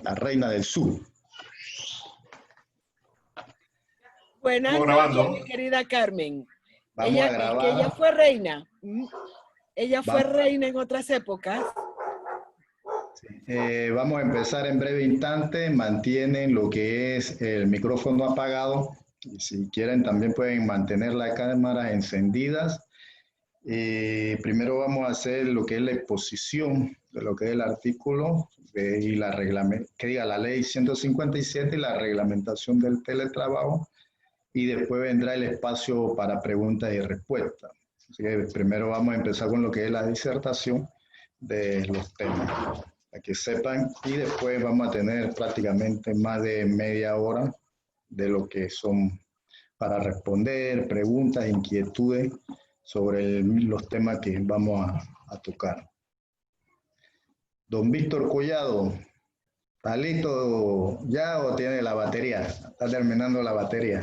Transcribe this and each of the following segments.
la reina del sur. Buenas noches, mi querida Carmen. Vamos a grabar. Que ella fue reina. Ella fue reina en otras épocas. Sí. Vamos a empezar en breve instante. Mantienen lo que es el micrófono apagado. Y si quieren, también pueden mantener las cámaras encendidas. Primero vamos a hacer lo que es la exposición de lo que es el artículo y la la ley 157 y la reglamentación del teletrabajo. Y después vendrá el espacio para preguntas y respuestas. Así que primero vamos a empezar con lo que es la disertación de los temas, para que sepan, y después vamos a tener prácticamente más de media hora de lo que son para responder preguntas, inquietudes sobre los temas que vamos a tocar. Don Víctor Collado, ¿está listo ya o tiene la batería? ¿Está terminando la batería?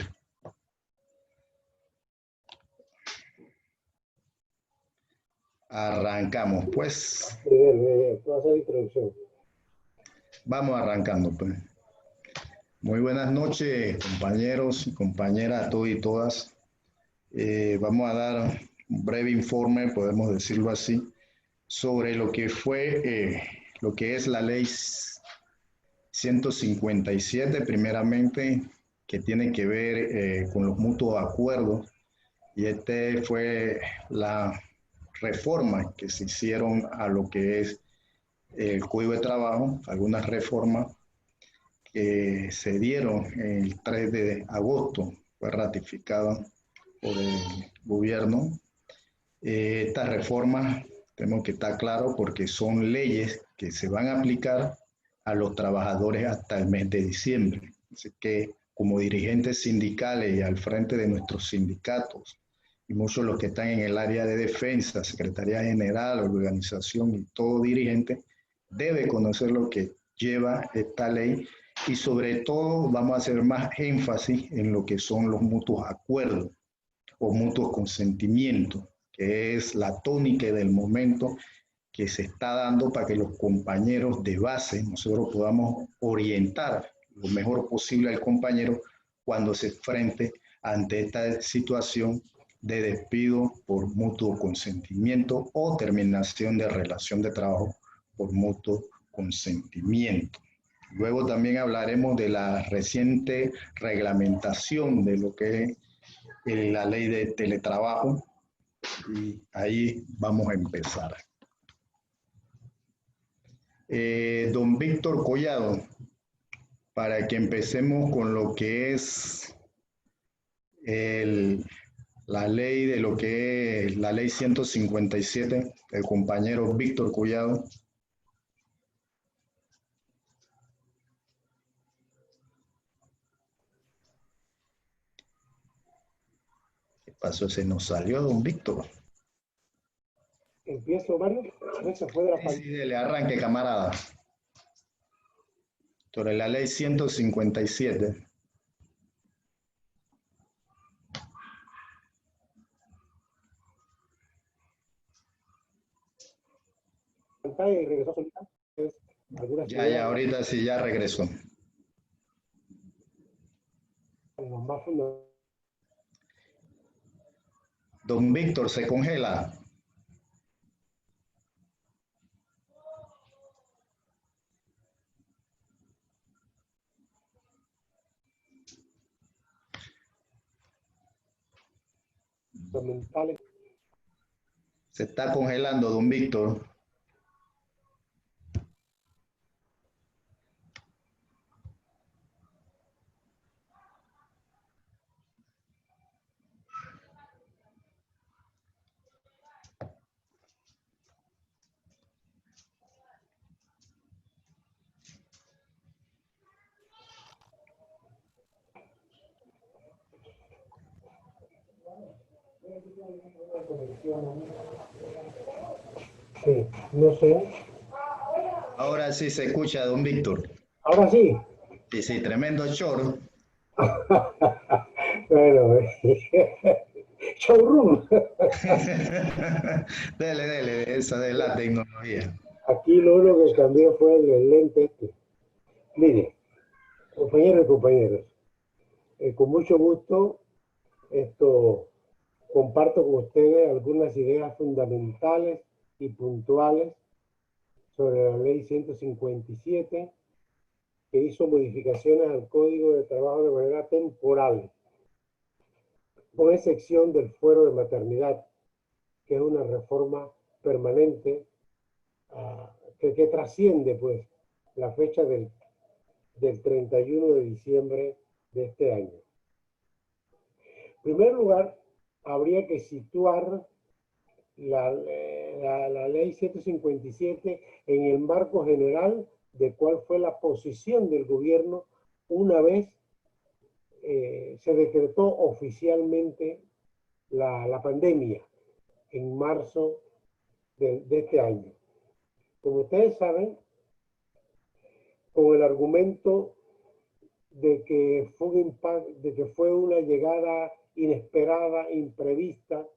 Arrancamos, pues. Vamos arrancando, pues. Muy buenas noches, compañeros y compañeras, a todos y todas. Vamos a dar un breve informe, podemos decirlo así, sobre lo que fue, lo que es la ley 157, primeramente, que tiene que ver con los mutuos acuerdos. Y fue la reformas que se hicieron a lo que es el Código de Trabajo, algunas reformas que se dieron el 3 de agosto, fue ratificada por el gobierno. Estas reformas tenemos que estar claros porque son leyes que se van a aplicar a los trabajadores hasta el mes de diciembre. Así que como dirigentes sindicales y al frente de nuestros sindicatos, y muchos de los que están en el área de defensa, Secretaría General, organización y todo dirigente, debe conocer lo que lleva esta ley y sobre todo vamos a hacer más énfasis en lo que son los mutuos acuerdos o mutuos consentimientos, que es la tónica del momento que se está dando para que los compañeros de base, nosotros podamos orientar lo mejor posible al compañero cuando se enfrente ante esta situación de despido por mutuo consentimiento o terminación de relación de trabajo por mutuo consentimiento. Luego también hablaremos de la reciente reglamentación de lo que es la ley de teletrabajo y ahí vamos a empezar. Don Víctor Collado, para que empecemos con lo que es la ley de lo que es la ley 157, el compañero Víctor Collado. ¿Qué pasó? Se nos salió don Víctor. ¿Empiezo, Mario? ¿No se fue de la pantalla? Sí, le arranque, camarada. Sobre la ley 157. Pantalla y regresó solita. Ya, ahorita sí, ya regresó. Don Víctor, se congela. Se está congelando, don Víctor. Sí, no sé. Ahora sí se escucha, don Víctor. Ahora sí. Sí, tremendo short. Bueno, showroom. Dele, esa es la tecnología. Aquí lo único que cambió fue el lente. Compañeros y compañeras, con mucho gusto comparto con ustedes algunas ideas fundamentales y puntuales sobre la Ley 157, que hizo modificaciones al Código de Trabajo de manera temporal, con excepción del fuero de maternidad, que es una reforma permanente que trasciende pues la fecha del 31 de diciembre de este año. En primer lugar, habría que situar la ley 157 en el marco general de cuál fue la posición del gobierno una vez se decretó oficialmente la pandemia en marzo de este año. Como ustedes saben, con el argumento de que fue una llegada inesperada, imprevista,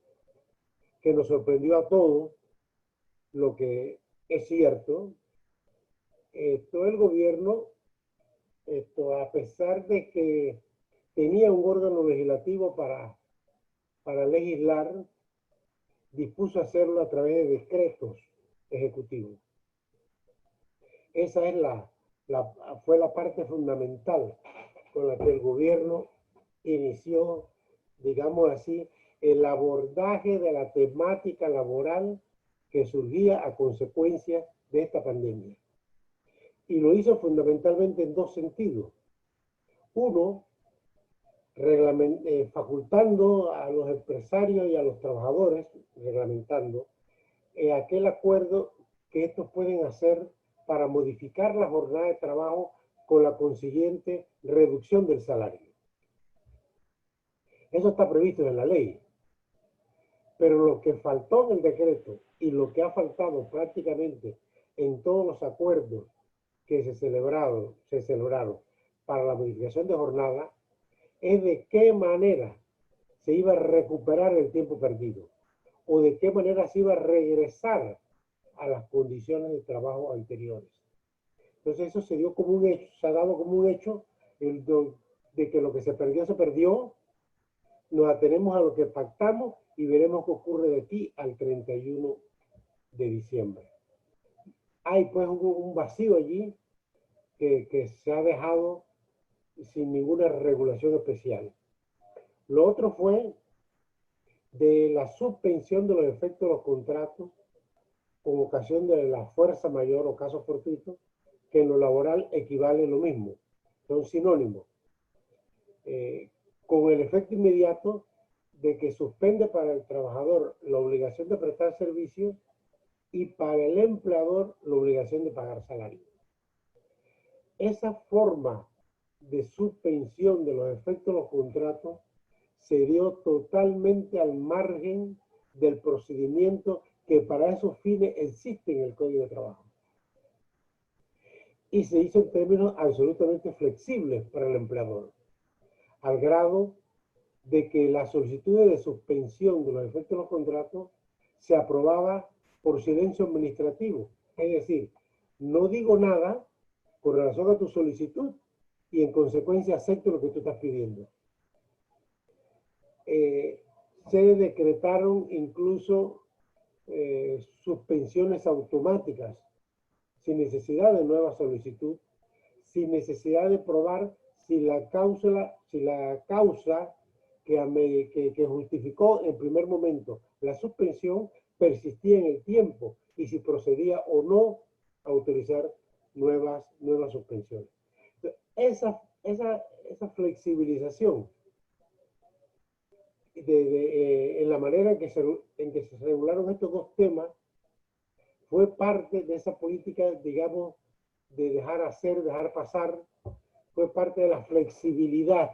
que nos sorprendió a todos, lo que es cierto, todo el gobierno, a pesar de que tenía un órgano legislativo para legislar, dispuso hacerlo a través de decretos ejecutivos. Esa es fue la parte fundamental con la que el gobierno inició, digamos así, el abordaje de la temática laboral que surgía a consecuencia de esta pandemia. Y lo hizo fundamentalmente en dos sentidos. Uno, facultando a los empresarios y a los trabajadores, reglamentando aquel acuerdo que estos pueden hacer para modificar la jornada de trabajo con la consiguiente reducción del salario. Eso está previsto en la ley. Pero lo que faltó en el decreto y lo que ha faltado prácticamente en todos los acuerdos que se celebraron para la modificación de jornada es de qué manera se iba a recuperar el tiempo perdido o de qué manera se iba a regresar a las condiciones de trabajo anteriores. Entonces eso se dio como un hecho, se ha dado como un hecho de que lo que se perdió, nos atenemos a lo que pactamos y veremos qué ocurre de aquí al 31 de diciembre. Hay pues un vacío allí que se ha dejado sin ninguna regulación especial. Lo otro fue de la suspensión de los efectos de los contratos con ocasión de la fuerza mayor o caso fortuito, que en lo laboral equivale lo mismo, son sinónimos, con el efecto inmediato de que suspende para el trabajador la obligación de prestar servicios y para el empleador la obligación de pagar salario. Esa forma de suspensión de los efectos de los contratos se dio totalmente al margen del procedimiento que para esos fines existe en el Código de Trabajo. Y se hizo en términos absolutamente flexibles para el empleador, al grado de que la solicitud de suspensión de los efectos de los contratos se aprobaba por silencio administrativo. Es decir, no digo nada con relación a tu solicitud y en consecuencia acepto lo que tú estás pidiendo. Se decretaron incluso suspensiones automáticas sin necesidad de nueva solicitud, sin necesidad de probar si la causa que justificó en primer momento la suspensión persistía en el tiempo y si procedía o no a autorizar nuevas suspensiones. Esa flexibilización en la manera en que se regularon estos dos temas fue parte de esa política, digamos, de dejar hacer, dejar pasar, fue parte de la flexibilidad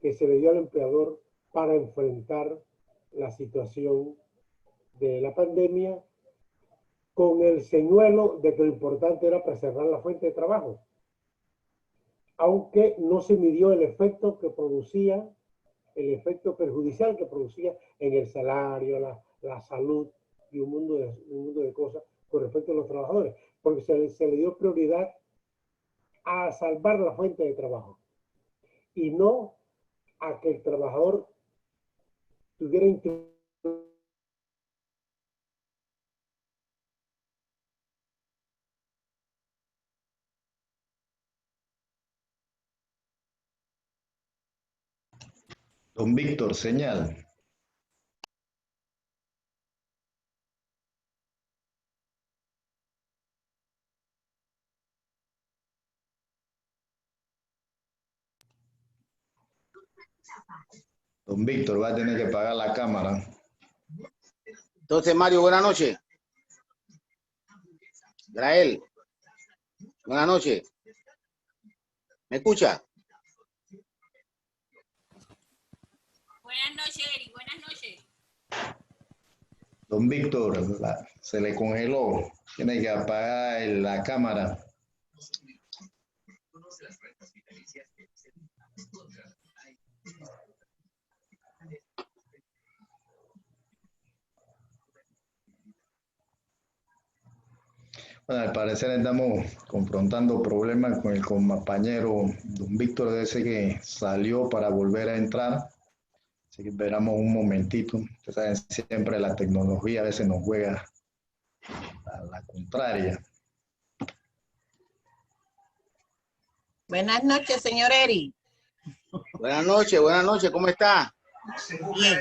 que se le dio al empleador para enfrentar la situación de la pandemia con el señuelo de que lo importante era preservar la fuente de trabajo, aunque no se midió el efecto que producía, el efecto perjudicial que producía en el salario, la salud y un mundo de cosas con respecto a los trabajadores, porque se le dio prioridad a salvar la fuente de trabajo y no a que el trabajador tuviera Don Víctor, señal. Don Víctor va a tener que apagar la cámara. Entonces, Mario, buenas noches. Grael, buenas noches. ¿Me escucha? Buenas noches, Eric. Buenas noches. Don Víctor, se le congeló. Tiene que apagar la cámara. Bueno, al parecer estamos confrontando problemas con el compañero don Víctor, ese que salió para volver a entrar. Así que esperamos un momentito. Ustedes saben, siempre la tecnología a veces nos juega a la contraria. Buenas noches, señor Eri. Buenas noches, ¿cómo está? Bien.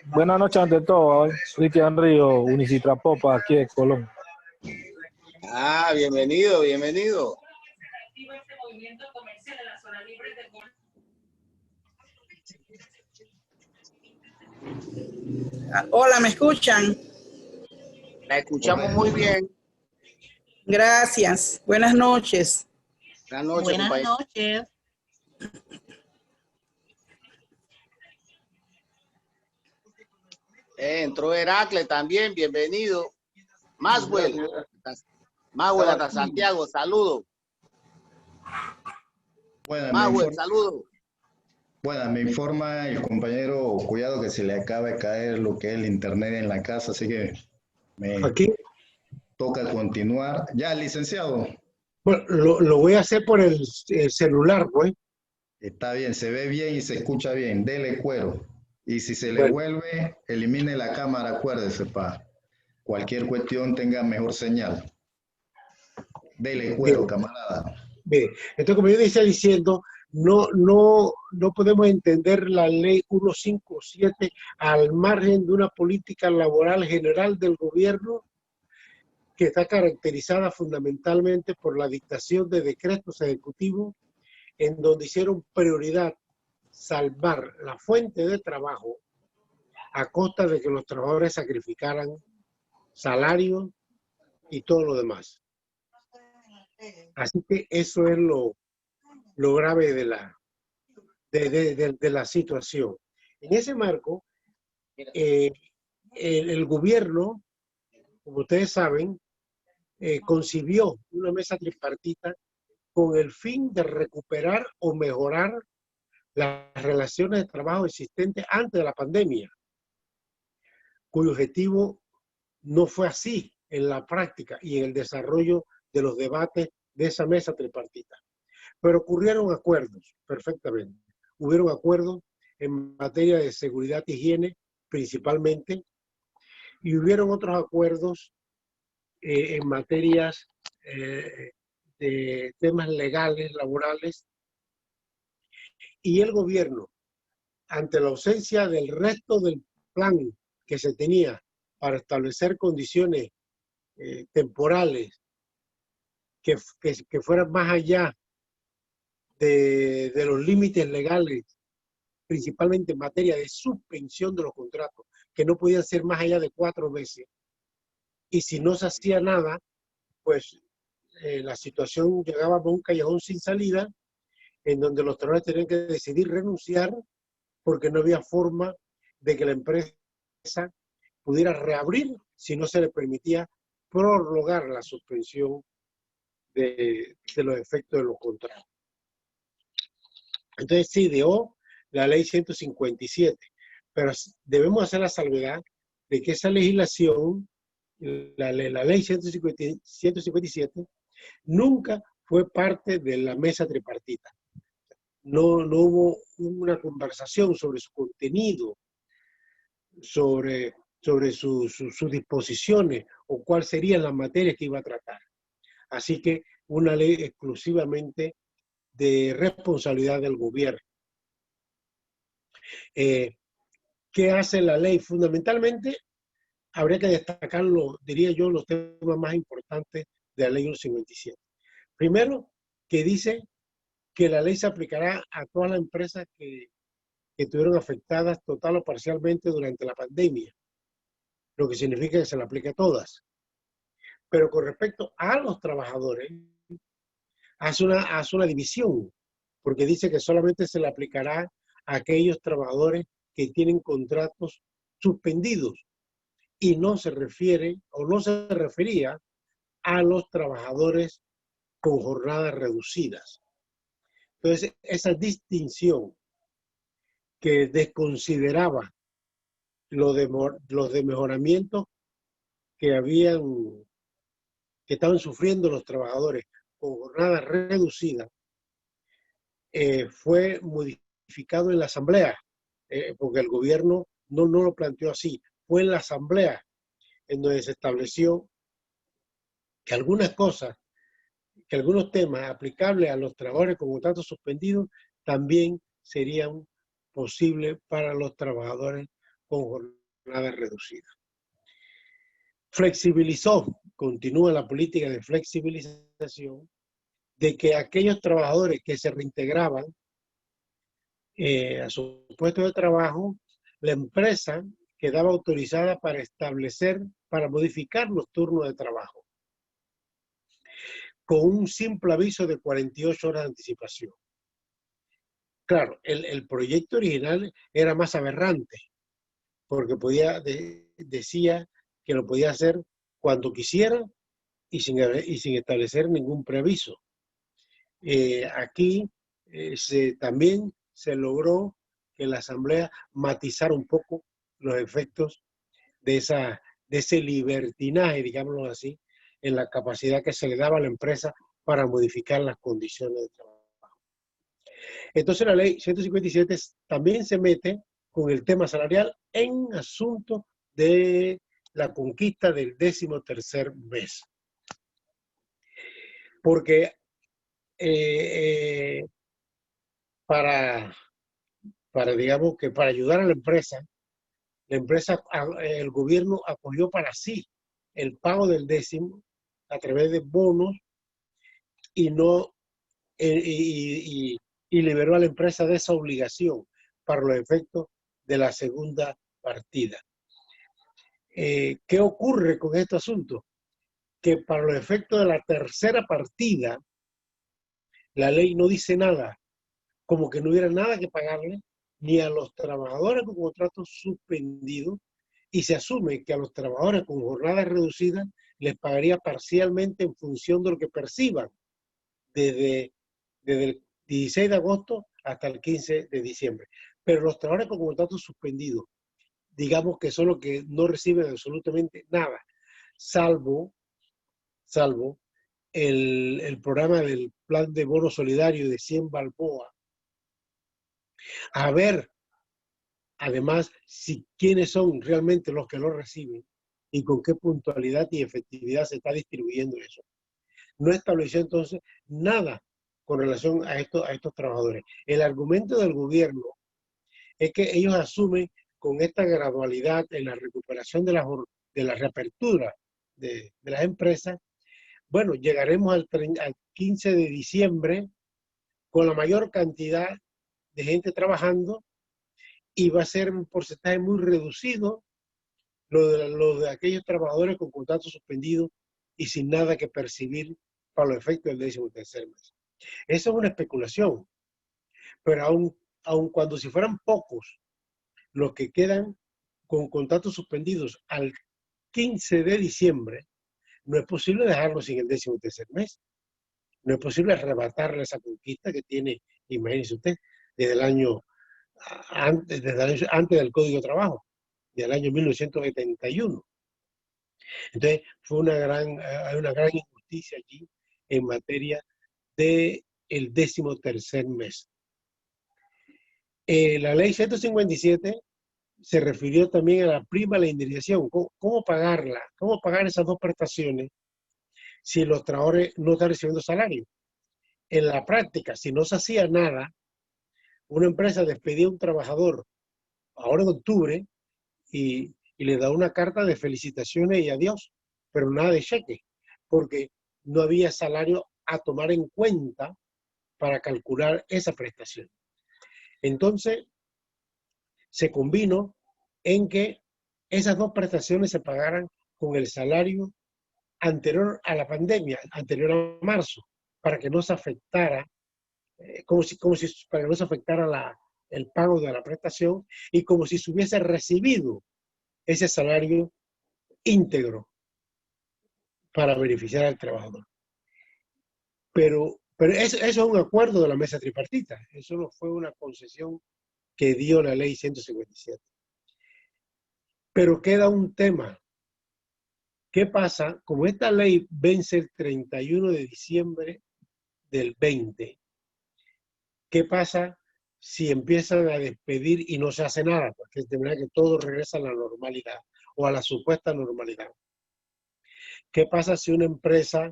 Buenas noches ante todo, Cristian Río, Unicitra Popa, aquí de Colón. Ah, bienvenido, bienvenido. Hola, ¿me escuchan? La escuchamos muy bien. Gracias. Buenas noches. Buenas noches, Buenas compañero. noches. Entró Heracles también, bienvenido. Maswell hasta Santiago, saludo. Bueno, Maswell, saludo. Bueno, me informa el compañero Collado que se le acaba de caer lo que es el internet en la casa, así que me aquí. toca continuar. Ya, licenciado. Bueno, lo voy a hacer por el celular, pues. Está bien, se ve bien y se escucha bien. Dele cuero. Y si se le vuelve, elimine la cámara, acuérdese, para cualquier cuestión tenga mejor señal. Dele cuero, camarada. Bien. Entonces, como yo decía diciendo, no podemos entender la ley 157 al margen de una política laboral general del gobierno que está caracterizada fundamentalmente por la dictación de decretos ejecutivos en donde hicieron prioridad salvar la fuente de trabajo a costa de que los trabajadores sacrificaran salario y todo lo demás. Así que eso es lo grave de la situación. En ese marco, el gobierno, como ustedes saben, concibió una mesa tripartita con el fin de recuperar o mejorar las relaciones de trabajo existentes antes de la pandemia, cuyo objetivo no fue así en la práctica y en el desarrollo de los debates de esa mesa tripartita. Pero ocurrieron acuerdos, perfectamente. Hubieron acuerdos en materia de seguridad e higiene, principalmente, y hubieron otros acuerdos en materias de temas legales, laborales, y el gobierno, ante la ausencia del resto del plan que se tenía para establecer condiciones temporales que fueran más allá de los límites legales, principalmente en materia de suspensión de los contratos, que no podían ser más allá de 4 meses. Y si no se hacía nada, pues la situación llegaba a un callejón sin salida, en donde los trabajadores tenían que decidir renunciar porque no había forma de que la empresa pudiera reabrir si no se le permitía prorrogar la suspensión de los efectos de los contratos. Entonces se ideó la ley 157, pero debemos hacer la salvedad de que esa legislación, la ley 157, Nunca fue parte de la mesa tripartita. No hubo una conversación sobre su contenido, sobre sus disposiciones o cuáles serían las materias que iba a tratar. Así que una ley exclusivamente de responsabilidad del gobierno. ¿Qué hace la ley? Fundamentalmente, habría que destacarlo, diría yo, los temas más importantes de la ley 157. Primero, que dice que la ley se aplicará a todas las empresas que estuvieron afectadas total o parcialmente durante la pandemia, lo que significa que se la aplica a todas. Pero con respecto a los trabajadores, hace una división, porque dice que solamente se le aplicará a aquellos trabajadores que tienen contratos suspendidos y no se refiere o no se refería a los trabajadores con jornadas reducidas. Entonces, esa distinción que desconsideraba los desmejoramientos que estaban sufriendo los trabajadores con jornadas reducidas, fue modificado en la asamblea, porque el gobierno no lo planteó así. Fue en la asamblea en donde se estableció que algunas cosas, que algunos temas aplicables a los trabajadores con contratos suspendidos también serían posibles para los trabajadores con jornadas reducidas. Flexibilizó, continúa la política de flexibilización, de que aquellos trabajadores que se reintegraban a su puesto de trabajo, la empresa quedaba autorizada para modificar los turnos de trabajo, con un simple aviso de 48 horas de anticipación. Claro, el proyecto original era más aberrante, porque decía que lo podía hacer cuando quisiera y sin establecer ningún preaviso. Aquí también se logró que la Asamblea matizara un poco los efectos de ese libertinaje, digámoslo así, en la capacidad que se le daba a la empresa para modificar las condiciones de trabajo. Entonces la ley 157 también se mete con el tema salarial en asunto de la conquista del 13º mes. Porque digamos que para ayudar a la empresa, el gobierno acogió para sí el pago del 10º a través de bonos y liberó a la empresa de esa obligación para los efectos de la segunda partida. ¿Qué ocurre con este asunto? Que para los efectos de la tercera partida, la ley no dice nada, como que no hubiera nada que pagarle ni a los trabajadores con contratos suspendidos, y se asume que a los trabajadores con jornadas reducidas les pagaría parcialmente en función de lo que perciban desde el 16 de agosto hasta el 15 de diciembre. Pero los trabajadores con contratos suspendidos, digamos que son los que no reciben absolutamente nada, salvo el programa del plan de bono solidario de 100 balboa. A ver, además, quiénes son realmente los que lo reciben y con qué puntualidad y efectividad se está distribuyendo eso. No estableció entonces nada con relación a estos trabajadores. El argumento del gobierno es que ellos asumen con esta gradualidad en la recuperación de la reapertura de las empresas. Bueno, llegaremos al 15 de diciembre con la mayor cantidad de gente trabajando y va a ser un porcentaje muy reducido lo de aquellos trabajadores con contratos suspendidos y sin nada que percibir para los efectos del 13º mes. Esa es una especulación, pero aun cuando si fueran pocos los que quedan con contratos suspendidos al 15 de diciembre, no es posible dejarlo sin el 13º mes. No es posible arrebatarle esa conquista que tiene, imagínese usted, desde antes del Código de Trabajo, del año 1971. Entonces, hay una gran injusticia allí en materia del 13º mes. La ley 157 se refirió también a la prima de la indemnización. ¿Cómo pagarla? ¿Cómo pagar esas dos prestaciones si los trabajadores no están recibiendo salario? En la práctica, si no se hacía nada, una empresa despedía a un trabajador ahora en octubre y le da una carta de felicitaciones y adiós, pero nada de cheque, porque no había salario a tomar en cuenta para calcular esa prestación. Entonces, se convino en que esas dos prestaciones se pagaran con el salario anterior a la pandemia, anterior a marzo, para que no se afectara, para que no se afectara el pago de la prestación y como si se hubiese recibido ese salario íntegro para beneficiar al trabajador. Pero eso es un acuerdo de la mesa tripartita, eso no fue una concesión que dio la ley 157. Pero queda un tema. ¿Qué pasa? Como esta ley vence el 31 de diciembre del 20, ¿qué pasa si empiezan a despedir y no se hace nada? Porque de manera que todo regresa a la normalidad o a la supuesta normalidad. ¿Qué pasa si una empresa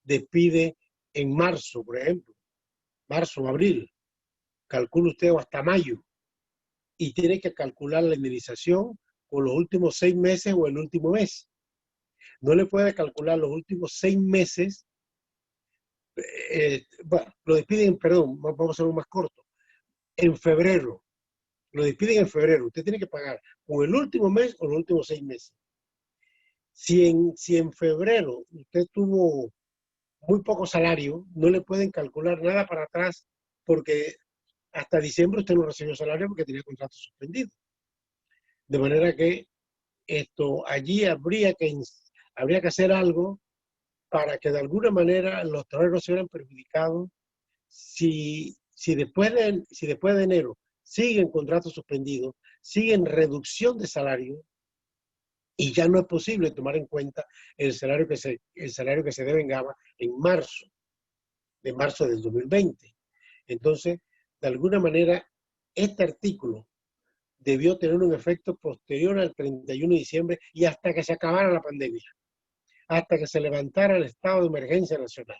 despide en marzo, por ejemplo? Marzo, abril, calcula usted o hasta mayo, y tiene que calcular la indemnización por los últimos 6 meses o el último mes. No le puede calcular los últimos 6 meses. Bueno, lo despiden, perdón, vamos a hacerlo más corto. En febrero, lo despiden en febrero. Usted tiene que pagar o el último mes o los últimos 6 meses. Si en febrero usted tuvo muy poco salario, no le pueden calcular nada para atrás porque hasta diciembre usted no recibió salario porque tenía contrato suspendido. De manera que allí habría que hacer algo para que de alguna manera los trabajadores no se hubieran perjudicados si después de enero siguen contratos suspendidos, siguen reducción de salario y ya no es posible tomar en cuenta el salario que se devengaba en marzo del 2020. Entonces, de alguna manera, este artículo debió tener un efecto posterior al 31 de diciembre y hasta que se acabara la pandemia, hasta que se levantara el estado de emergencia nacional.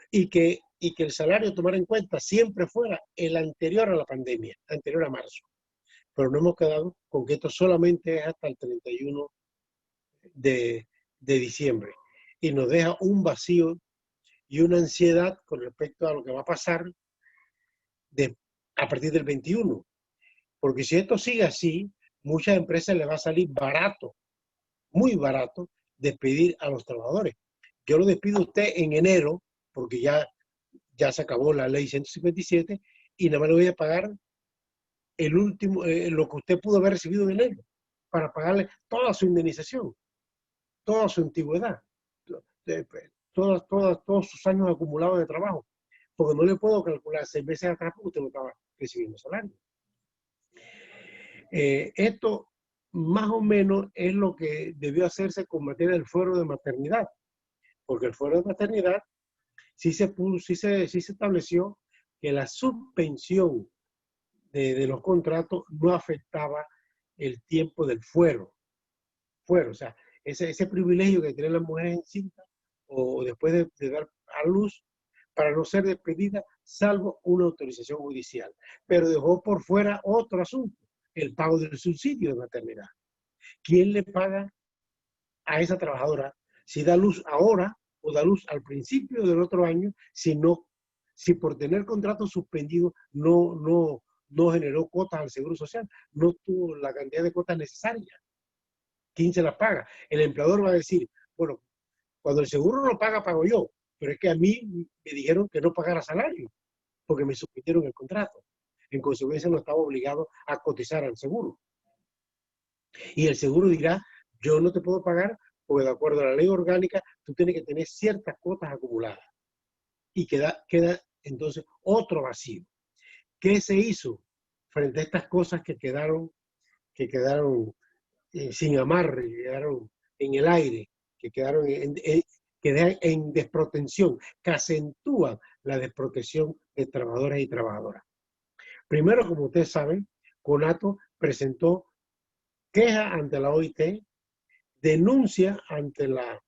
Y que el salario a tomar en cuenta siempre fuera el anterior a la pandemia, anterior a marzo. Pero no hemos quedado con que esto solamente es hasta el 31 de diciembre. Y nos deja un vacío y una ansiedad con respecto a lo que va a pasar a partir del 21. Porque si esto sigue así, muchas empresas les va a salir barato, muy barato, despedir a los trabajadores. Yo lo despido a usted en enero, porque ya se acabó la ley 157, y nada más le voy a pagar el último, lo que usted pudo haber recibido en enero, para pagarle toda su indemnización, toda su antigüedad, todos sus años acumulados de trabajo, porque no le puedo calcular 6 meses atrás porque usted no estaba recibiendo salario. Esto más o menos es lo que debió hacerse con materia del fuero de maternidad, porque el fuero de maternidad sí se estableció que la suspensión de los contratos no afectaba el tiempo del fuero. O sea, ese privilegio que tienen las mujeres encintas o después de dar a luz para no ser despedida, salvo una autorización judicial. Pero dejó por fuera otro asunto, el pago del subsidio de maternidad. ¿Quién le paga a esa trabajadora si da luz ahora o da luz al principio del otro año, si por tener contrato suspendido no generó cuotas al Seguro Social, no tuvo la cantidad de cuotas necesarias? ¿Quién se las paga? El empleador va a decir, bueno, cuando el seguro no paga, pago yo, pero es que a mí me dijeron que no pagara salario, porque me suspendieron el contrato. En consecuencia, no estaba obligado a cotizar al seguro. Y el seguro dirá, yo no te puedo pagar porque de acuerdo a la ley orgánica, tú tienes que tener ciertas cuotas acumuladas. Y queda entonces otro vacío. ¿Qué se hizo frente a estas cosas que quedaron sin amarre, que quedaron en el aire, que quedaron que dejan en desprotección, que acentúan la desprotección de trabajadores y trabajadoras. Primero, como ustedes saben, CONATO presentó queja ante la OIT, denuncia ante la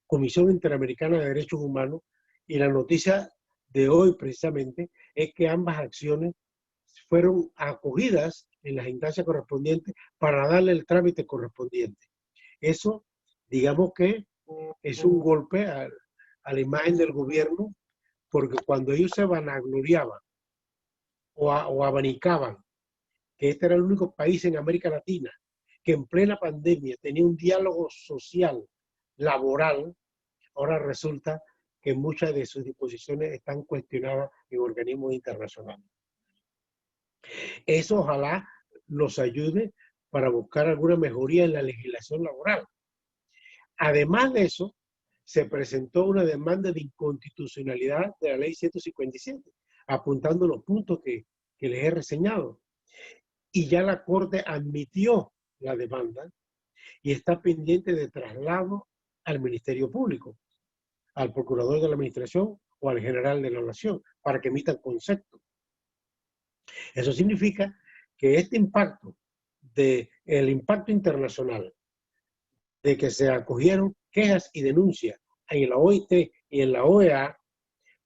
Comisión Interamericana de Derechos Humanos, y la noticia de hoy precisamente es que ambas acciones fueron acogidas en las instancias correspondientes para darle el trámite correspondiente. Eso, digamos que es un golpe a la imagen del gobierno, porque cuando ellos se vanagloriaban o abanicaban que este era el único país en América Latina que en plena pandemia tenía un diálogo social, laboral, ahora resulta que muchas de sus disposiciones están cuestionadas en organismos internacionales. Eso ojalá nos ayude para buscar alguna mejoría en la legislación laboral. Además de eso, se presentó una demanda de inconstitucionalidad de la ley 157, apuntando los puntos que les he reseñado. Y ya la Corte admitió la demanda y está pendiente de traslado al Ministerio Público, al Procurador de la Administración o al General de la Nación, para que emitan concepto. Eso significa que este impacto, el impacto internacional, de que se acogieron quejas y denuncias en la OIT y en la OEA,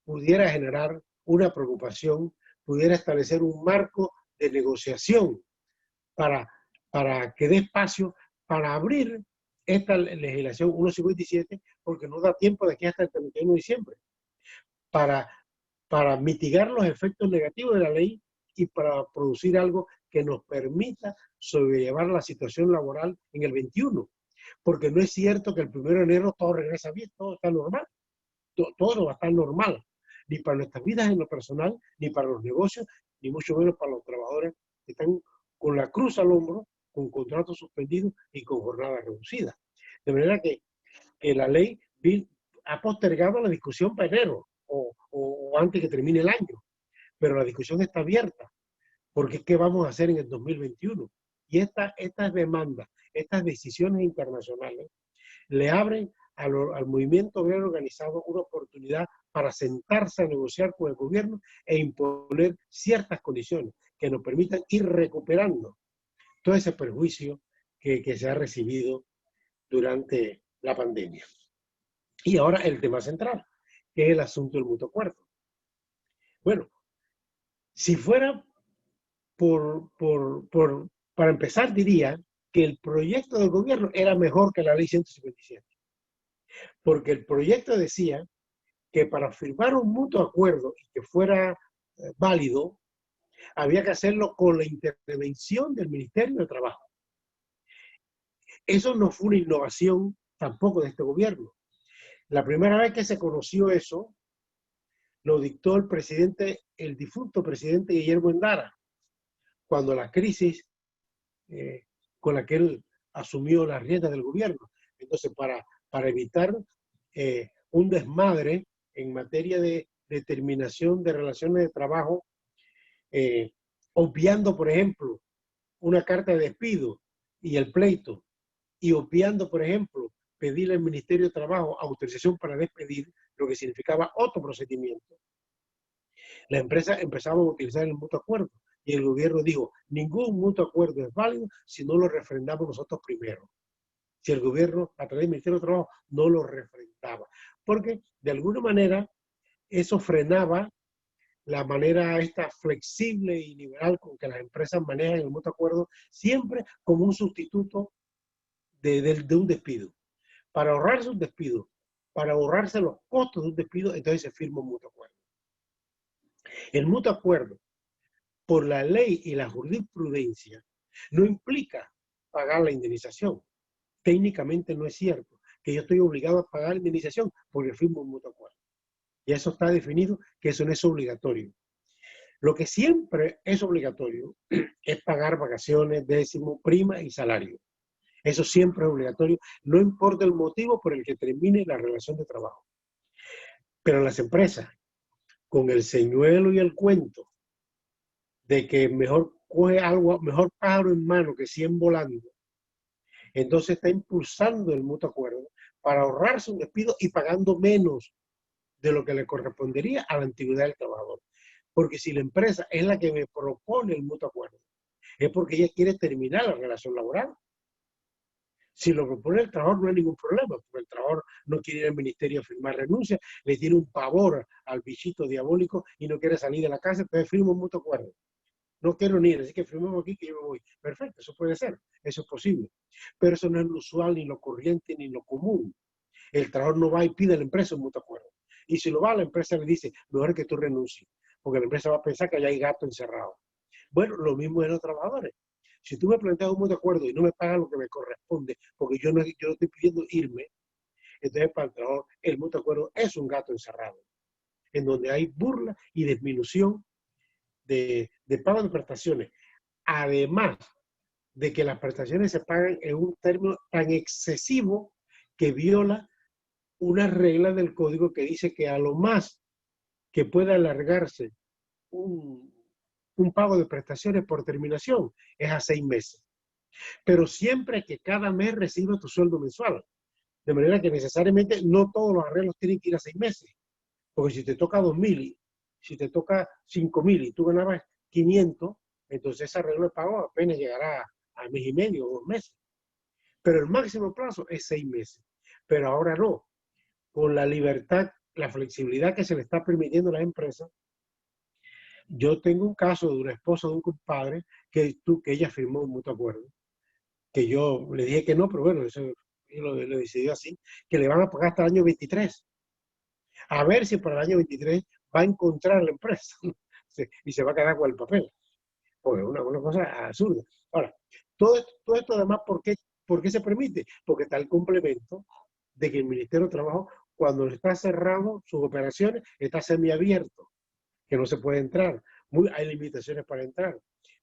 pudiera generar una preocupación, pudiera establecer un marco de negociación para que dé espacio para abrir esta legislación 157, porque no da tiempo de aquí hasta el 31 de diciembre, para mitigar los efectos negativos de la ley y para producir algo que nos permita sobrellevar la situación laboral en el 21. Porque no es cierto que el 1 de enero todo regresa bien, todo está normal. Todo va a estar normal. Ni para nuestras vidas en lo personal, ni para los negocios, ni mucho menos para los trabajadores que están con la cruz al hombro, con contratos suspendidos y con jornada reducida. De manera que la ley ha postergado la discusión para enero o antes que termine el año. Pero la discusión está abierta, porque ¿qué vamos a hacer en el 2021? Y estas demandas, estas decisiones internacionales, le abren al movimiento obrero organizado una oportunidad para sentarse a negociar con el gobierno e imponer ciertas condiciones que nos permitan ir recuperando todo ese perjuicio que se ha recibido durante la pandemia. Y ahora el tema central, que es el asunto del mutuo acuerdo. Bueno, si fuera para empezar, diría que el proyecto del gobierno era mejor que la ley 157. Porque el proyecto decía que para firmar un mutuo acuerdo y que fuera válido, había que hacerlo con la intervención del Ministerio de Trabajo. Eso no fue una innovación tampoco de este gobierno. La primera vez que se conoció eso, lo dictó el difunto presidente Guillermo Endara, cuando la crisis con la que él asumió las riendas del gobierno. Entonces, para evitar un desmadre en materia de determinación de relaciones de trabajo, obviando, por ejemplo, una carta de despido y el pleito, y obviando, por ejemplo, pedirle al Ministerio de Trabajo autorización para despedir, lo que significaba otro procedimiento. Las empresas empezaban a utilizar el mutuo acuerdo y el gobierno dijo, ningún mutuo acuerdo es válido si no lo refrendamos nosotros primero. Si el gobierno, a través del Ministerio de Trabajo, no lo refrendaba. Porque, de alguna manera, eso frenaba la manera esta flexible y liberal con que las empresas manejan el mutuo acuerdo, siempre como un sustituto de un despido. Para ahorrarse un despido, para ahorrarse los costos de un despido, entonces se firma un mutuo acuerdo. El mutuo acuerdo, por la ley y la jurisprudencia, no implica pagar la indemnización. Técnicamente no es cierto que yo estoy obligado a pagar la indemnización porque firmo un mutuo acuerdo. Y eso está definido que eso no es obligatorio. Lo que siempre es obligatorio es pagar vacaciones, décimo, prima y salario. Eso siempre es obligatorio, no importa el motivo por el que termine la relación de trabajo. Pero las empresas, con el señuelo y el cuento de que mejor coge algo, mejor pájaro en mano que 100 volando, entonces está impulsando el mutuo acuerdo para ahorrarse un despido y pagando menos de lo que le correspondería a la antigüedad del trabajador. Porque si la empresa es la que me propone el mutuo acuerdo, es porque ella quiere terminar la relación laboral. Si lo propone el trabajador no hay ningún problema, porque el trabajador no quiere ir al ministerio a firmar renuncia, le tiene un pavor al bichito diabólico y no quiere salir de la casa, entonces firma un mutuo acuerdo. No quiero ni ir, así que firmemos aquí que yo me voy. Perfecto, eso puede ser, eso es posible. Pero eso no es lo usual, ni lo corriente, ni lo común. El trabajador no va y pide a la empresa un mutuo acuerdo. Y si lo va, la empresa le dice, mejor que tú renuncies, porque la empresa va a pensar que allá hay gato encerrado. Bueno, lo mismo en los trabajadores. Si tú me planteas un mutuo acuerdo y no me pagas lo que me corresponde, porque yo no estoy pidiendo irme, entonces para el trabajador el mutuo acuerdo es un gato encerrado, en donde hay burla y disminución de pago de prestaciones. Además de que las prestaciones se pagan en un término tan excesivo que viola una regla del código que dice que a lo más que pueda alargarse un pago de prestaciones por terminación es a 6 meses. Pero siempre que cada mes reciba tu sueldo mensual. De manera que necesariamente no todos los arreglos tienen que ir a 6 meses. Porque si te toca 2.000, si te toca 5.000 y tú ganabas 500, entonces ese arreglo de pago apenas llegará a mes y medio o 2 meses. Pero el máximo plazo es 6 meses. Pero ahora no. Con la libertad, la flexibilidad que se le está permitiendo a las empresas. Yo tengo un caso de una esposa de un compadre que ella firmó un mutuo acuerdo, que yo le dije que no, pero bueno, eso yo lo decidió así, que le van a pagar hasta el año 23. A ver si para el año 23 va a encontrar la empresa y se va a quedar con el papel. Pues una cosa absurda. Ahora, todo esto además, ¿por qué se permite? Porque está el complemento de que el Ministerio de Trabajo, cuando está cerrado sus operaciones, está semiabierto, que no se puede entrar. Hay limitaciones para entrar.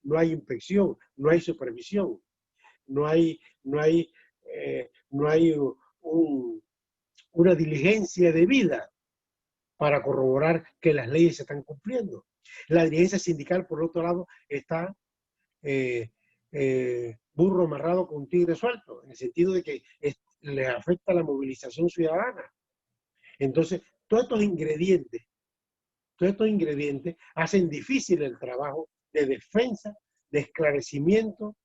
No hay inspección, no hay supervisión, no hay una diligencia debida para corroborar que las leyes se están cumpliendo. La dirigencia sindical, por otro lado, está burro amarrado con tigre suelto, en el sentido de que le afecta la movilización ciudadana. Entonces, todos estos ingredientes hacen difícil el trabajo de defensa, de esclarecimiento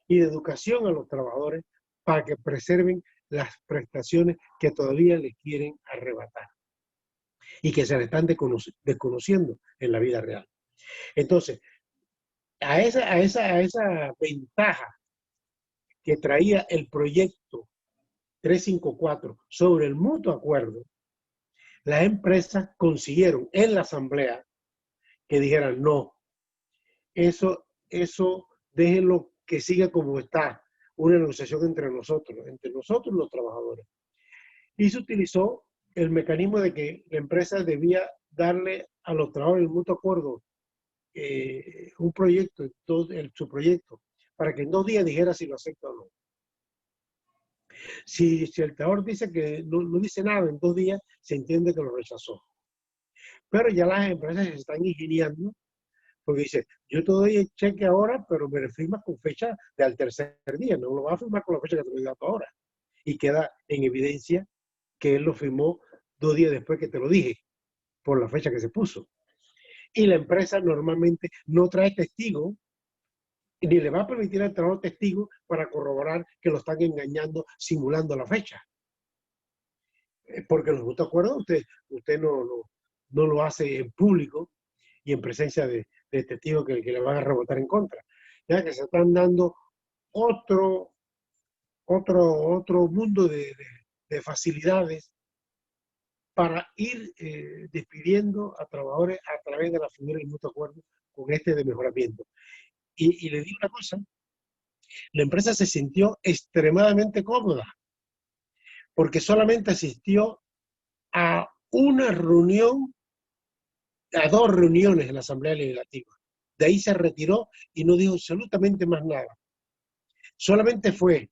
y de educación a los trabajadores para que preserven las prestaciones que todavía les quieren arrebatar y que se le están desconociendo en la vida real. Entonces, a esa ventaja que traía el proyecto 354 sobre el mutuo acuerdo, las empresas consiguieron en la asamblea que dijeran no, eso déjenlo que siga como está, una negociación entre nosotros los trabajadores. Y se utilizó el mecanismo de que la empresa debía darle a los trabajadores el mutuo acuerdo un proyecto, su proyecto, para que en 2 días dijera si lo acepta o no. Si el trabajador dice que no dice nada en 2 días, se entiende que lo rechazó. Pero ya las empresas se están ingeniando, porque dice, yo te doy el cheque ahora, pero me lo firmas con fecha del tercer día, no lo vas a firmar con la fecha que te lo he dado ahora. Y queda en evidencia que él lo firmó 2 días después que te lo dije, por la fecha que se puso. Y la empresa normalmente no trae testigos, ni le va a permitir al trabajador testigo para corroborar que lo están engañando, simulando la fecha. Porque los mutuos acuerdos usted no lo hace en público y en presencia de testigos que le van a rebotar en contra. Ya que se están dando otro mundo de facilidades para ir despidiendo a trabajadores a través de la figura del mutuo acuerdo con de mejoramiento. Y le digo una cosa, la empresa se sintió extremadamente cómoda porque solamente asistió a 2 reuniones en la Asamblea Legislativa. De ahí se retiró y no dijo absolutamente más nada. Solamente fue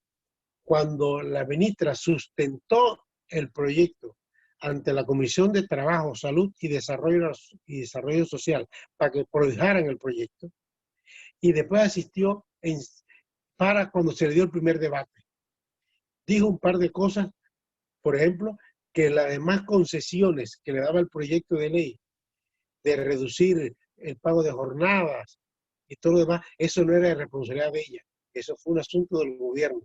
cuando la ministra sustentó el proyecto ante la Comisión de Trabajo, Salud y Desarrollo Social para que prohijaran el proyecto, y después asistió para cuando se le dio el primer debate. Dijo un par de cosas por ejemplo, que las demás concesiones que le daba el proyecto de ley de reducir el pago de jornadas y todo lo demás, eso no era de responsabilidad de ella. Eso fue un asunto del gobierno,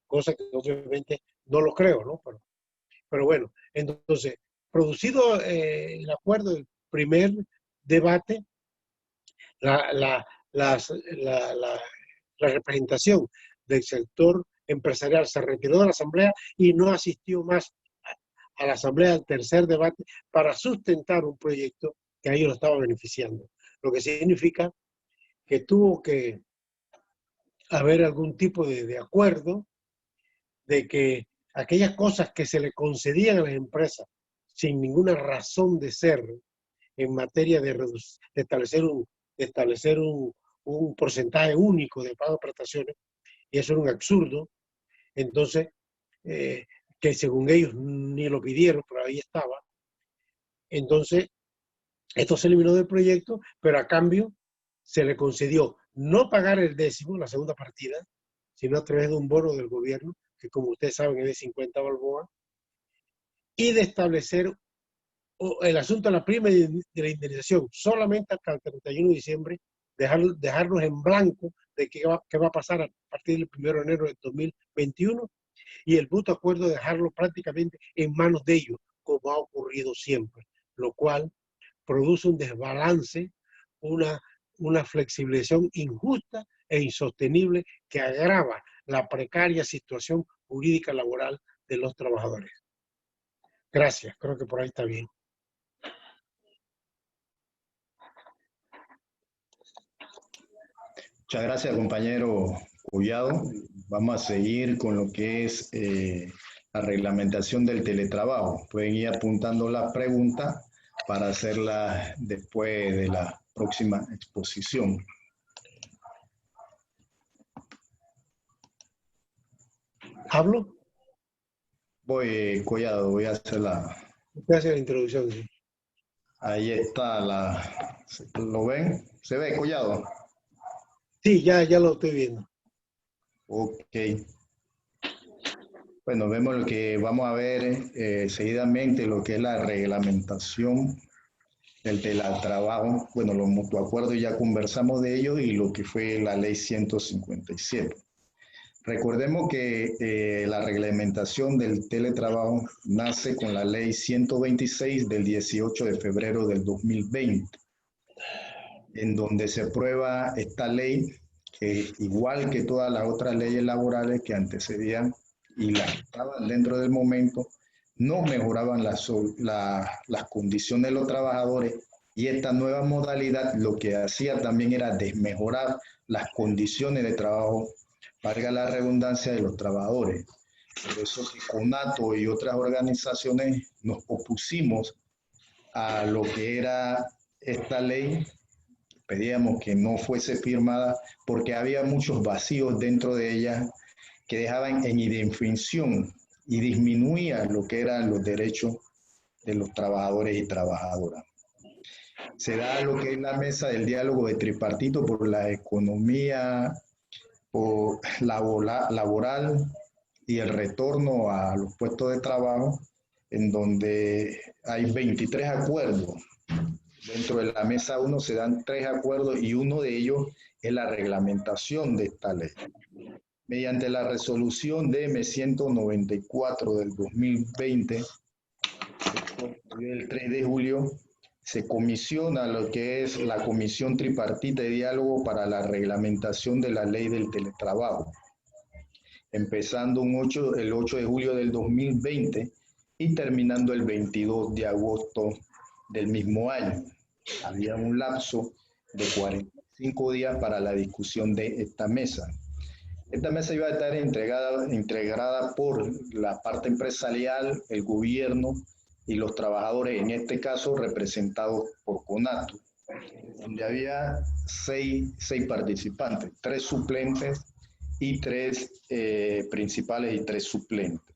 cosa que obviamente no lo creo, ¿no? Pero bueno, entonces, producido el acuerdo del primer debate, la representación del sector empresarial se retiró de la asamblea y no asistió más a la asamblea del tercer debate para sustentar un proyecto que a ellos lo estaba beneficiando. Lo que significa que tuvo que haber algún tipo de acuerdo de que aquellas cosas que se le concedían a las empresas sin ninguna razón de ser en materia de establecer un porcentaje único de pago de prestaciones, y eso era un absurdo. Entonces, que según ellos ni lo pidieron, pero ahí estaba. Entonces, esto se eliminó del proyecto, pero a cambio se le concedió no pagar el décimo, la segunda partida, sino a través de un bono del gobierno, que como ustedes saben es de 50 balboas, y de establecer el asunto de la prima de la indemnización solamente hasta el 31 de diciembre, dejarlos en blanco de qué va a pasar a partir del 1 de enero de 2021, y el mutuo acuerdo dejarlo prácticamente en manos de ellos, como ha ocurrido siempre, lo cual produce un desbalance, una flexibilización injusta e insostenible que agrava la precaria situación jurídica laboral de los trabajadores. Gracias, creo que por ahí está bien. Muchas gracias, compañero Collado. Vamos a seguir con lo que es la reglamentación del teletrabajo. Pueden ir apuntando la pregunta para hacerla después de la próxima exposición. ¿Hablo? Voy, Collado, voy a hacer la... Usted hace la introducción, sí. Ahí está la... ¿Lo ven? ¿Se ve, Collado? Sí, ya lo estoy viendo. Ok. Bueno, vemos lo que vamos a ver seguidamente, lo que es la reglamentación del teletrabajo. Bueno, los mutuacuerdos ya conversamos de ellos y lo que fue la ley 157. Recordemos que la reglamentación del teletrabajo nace con la ley 126 del 18 de febrero del 2020, en donde se aprueba esta ley que, igual que todas las otras leyes laborales que antecedían y las que estaban dentro del momento, no mejoraban las condiciones de los trabajadores, y esta nueva modalidad lo que hacía también era desmejorar las condiciones de trabajo, valga la redundancia, de los trabajadores. Por eso que CONATO y otras organizaciones nos opusimos a lo que era esta ley. Pedíamos que no fuese firmada porque había muchos vacíos dentro de ella que dejaban en indefensión y disminuía lo que eran los derechos de los trabajadores y trabajadoras. Se da lo que es la mesa del diálogo de tripartito por la economía laboral y el retorno a los puestos de trabajo, en donde hay 23 acuerdos. Dentro de la mesa 1 se dan 3 acuerdos y uno de ellos es la reglamentación de esta ley. Mediante la resolución DM 194 del 2020, el 3 de julio, se comisiona lo que es la Comisión Tripartita de Diálogo para la Reglamentación de la Ley del Teletrabajo, empezando el 8 de julio del 2020 y terminando el 22 de agosto del mismo año. Había un lapso de 45 días para la discusión de esta mesa. Esta mesa iba a estar integrada por la parte empresarial, el gobierno y los trabajadores, en este caso representados por CONATO, donde había seis participantes, 3 suplentes y 3 principales y 3 suplentes.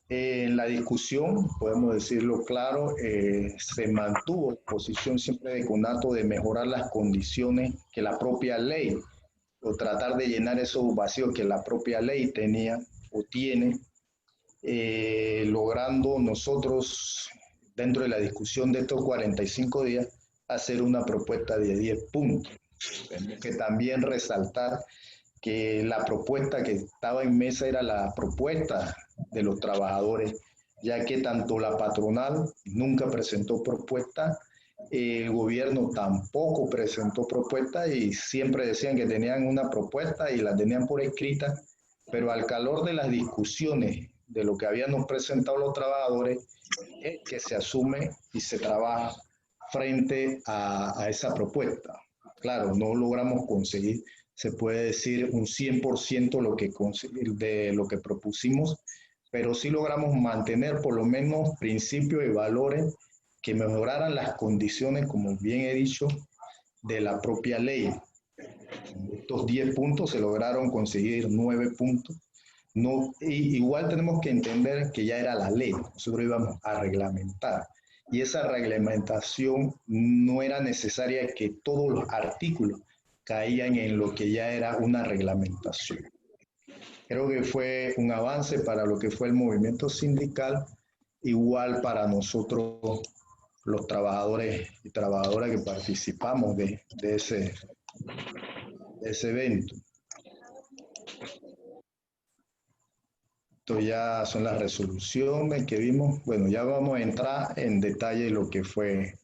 En la discusión, podemos decirlo claro, se mantuvo posición siempre de CONATO de mejorar las condiciones que la propia ley, o tratar de llenar esos vacíos que la propia ley tenía o tiene, logrando nosotros, dentro de la discusión de estos 45 días, hacer una propuesta de 10 puntos. Tenemos que también resaltar que la propuesta que estaba en mesa era la propuesta de los trabajadores, ya que tanto la patronal nunca presentó propuesta, el gobierno tampoco presentó propuesta y siempre decían que tenían una propuesta y la tenían por escrita, pero al calor de las discusiones de lo que habíamos presentado los trabajadores, es que se asume y se trabaja frente a esa propuesta. Claro, no logramos conseguir, se puede decir, un 100% de lo que propusimos, pero sí logramos mantener por lo menos principios y valores que mejoraran las condiciones, como bien he dicho, de la propia ley. Estos 10 puntos se lograron conseguir 9 puntos. No, igual tenemos que entender que ya era la ley, nosotros íbamos a reglamentar. Y esa reglamentación no era necesaria que todos los artículos caían en lo que ya era una reglamentación. Creo que fue un avance para lo que fue el movimiento sindical, igual para nosotros los trabajadores y trabajadoras que participamos de ese evento. Esto ya son las resoluciones que vimos. Bueno, ya vamos a entrar en detalle lo que fue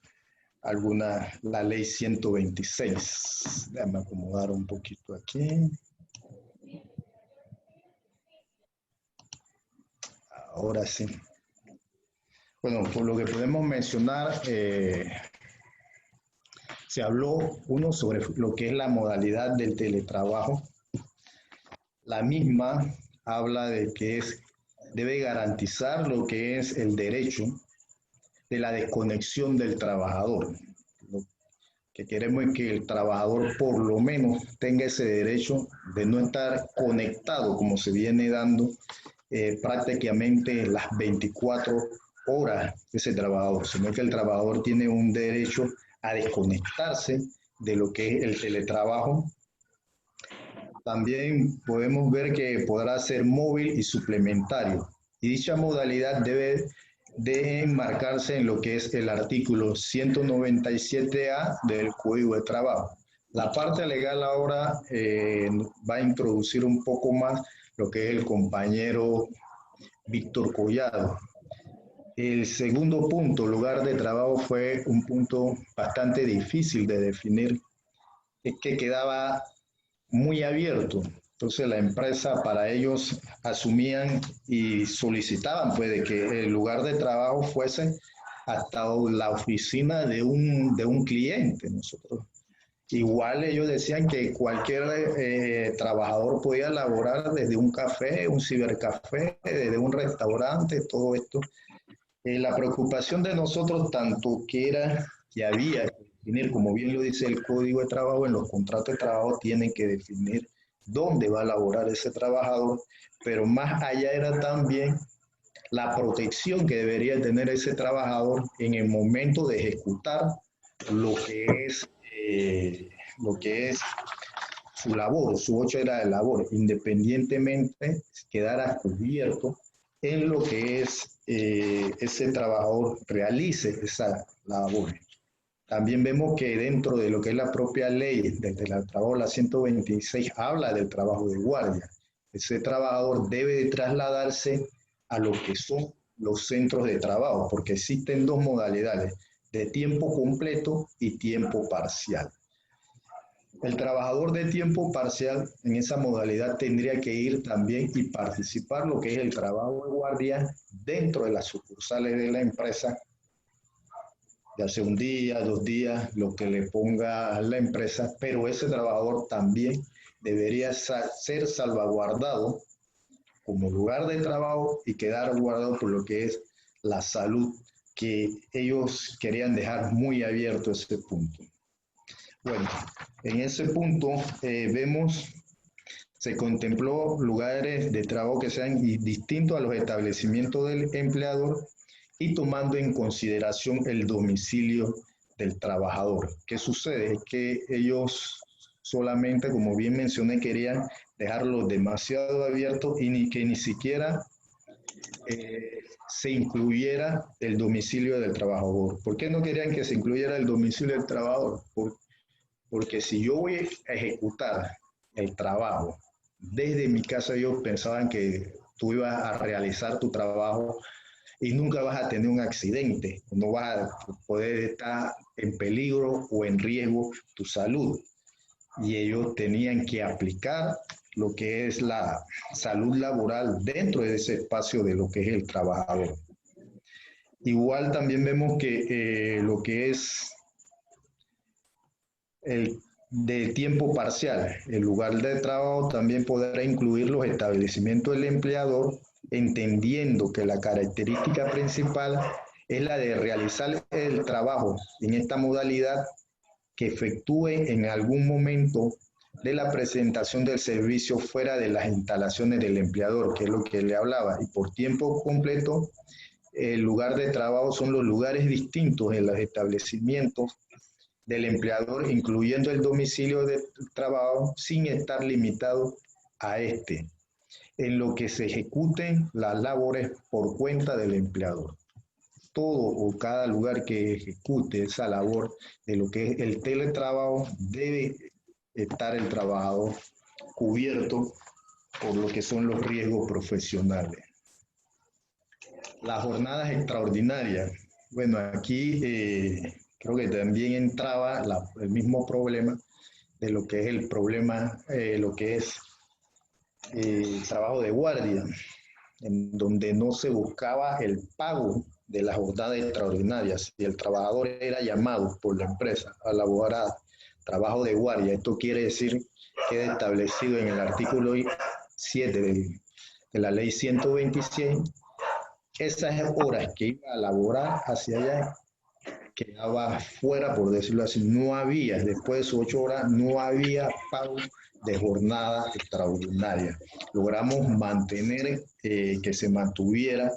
la ley 126. Déjame acomodar un poquito aquí. Ahora sí. Bueno, por lo que podemos mencionar, se habló sobre lo que es la modalidad del teletrabajo. La misma habla de que debe garantizar lo que es el derecho de la desconexión del trabajador. Lo que queremos es que el trabajador por lo menos tenga ese derecho de no estar conectado como se viene dando prácticamente las 24 horas ese trabajador, sino que el trabajador tiene un derecho a desconectarse de lo que es el teletrabajo. También podemos ver que podrá ser móvil y suplementario. Y dicha modalidad debe enmarcarse en lo que es el artículo 197A del Código de Trabajo. La parte legal ahora va a introducir un poco más lo que es el compañero Víctor Collado. El segundo punto, lugar de trabajo, fue un punto bastante difícil de definir, es que quedaba muy abierto. Entonces la empresa, para ellos, asumían y solicitaban pues de que el lugar de trabajo fuese hasta la oficina de un cliente. Nosotros igual ellos decían que cualquier trabajador podía laborar desde un café, un cibercafé, desde un restaurante, todo esto. La preocupación de nosotros tanto que era que había que definir, como bien lo dice el Código de Trabajo, en los contratos de trabajo tienen que definir dónde va a laborar ese trabajador, pero más allá era también la protección que debería tener ese trabajador en el momento de ejecutar lo que es su labor, su 8 horas de labor, independientemente quedara cubierto en lo que es ese trabajador realice esa labor. También vemos que dentro de lo que es la propia ley del teletrabajo, la 126, habla del trabajo de guardia. Ese trabajador debe de trasladarse a lo que son los centros de trabajo, porque existen dos modalidades, de tiempo completo y tiempo parcial. El trabajador de tiempo parcial en esa modalidad tendría que ir también y participar lo que es el trabajo de guardia dentro de las sucursales de la empresa, ya sea un día, 2 días, lo que le ponga la empresa, pero ese trabajador también debería ser salvaguardado como lugar de trabajo y quedar guardado por lo que es la salud, que ellos querían dejar muy abierto ese punto. Bueno, en ese punto se contempló lugares de trabajo que sean distintos a los establecimientos del empleador y tomando en consideración el domicilio del trabajador. ¿Qué sucede? Es que ellos solamente, como bien mencioné, querían dejarlo demasiado abierto y que ni siquiera se incluyera el domicilio del trabajador. ¿Por qué no querían que se incluyera el domicilio del trabajador? Porque si yo voy a ejecutar el trabajo desde mi casa, ellos pensaban que tú ibas a realizar tu trabajo y nunca vas a tener un accidente, no vas a poder estar en peligro o en riesgo tu salud. Y ellos tenían que aplicar lo que es la salud laboral dentro de ese espacio de lo que es el trabajador. Igual también vemos que lo que es el de tiempo parcial, el lugar de trabajo también podrá incluir los establecimientos del empleador, entendiendo que la característica principal es la de realizar el trabajo en esta modalidad que efectúe en algún momento de la presentación del servicio fuera de las instalaciones del empleador, que es lo que le hablaba, y por tiempo completo, el lugar de trabajo son los lugares distintos en los establecimientos del empleador, incluyendo el domicilio de trabajo, sin estar limitado a este, en lo que se ejecuten las labores por cuenta del empleador. Todo o cada lugar que ejecute esa labor de lo que es el teletrabajo debe estar el trabajador cubierto por lo que son los riesgos profesionales. Las jornadas extraordinarias. Bueno, aquí creo que también entraba el mismo problema de lo que es el problema, lo que es el trabajo de guardia, en donde no se buscaba el pago de las jornadas extraordinarias. Si el trabajador era llamado por la empresa a elaborar trabajo de guardia, esto quiere decir que queda establecido en el artículo 7 de la ley 126, esas horas que iba a elaborar hacia allá quedaba fuera, por decirlo así. No había, después de sus 8 horas, no había pago de jornada extraordinaria. Logramos mantener que se mantuviera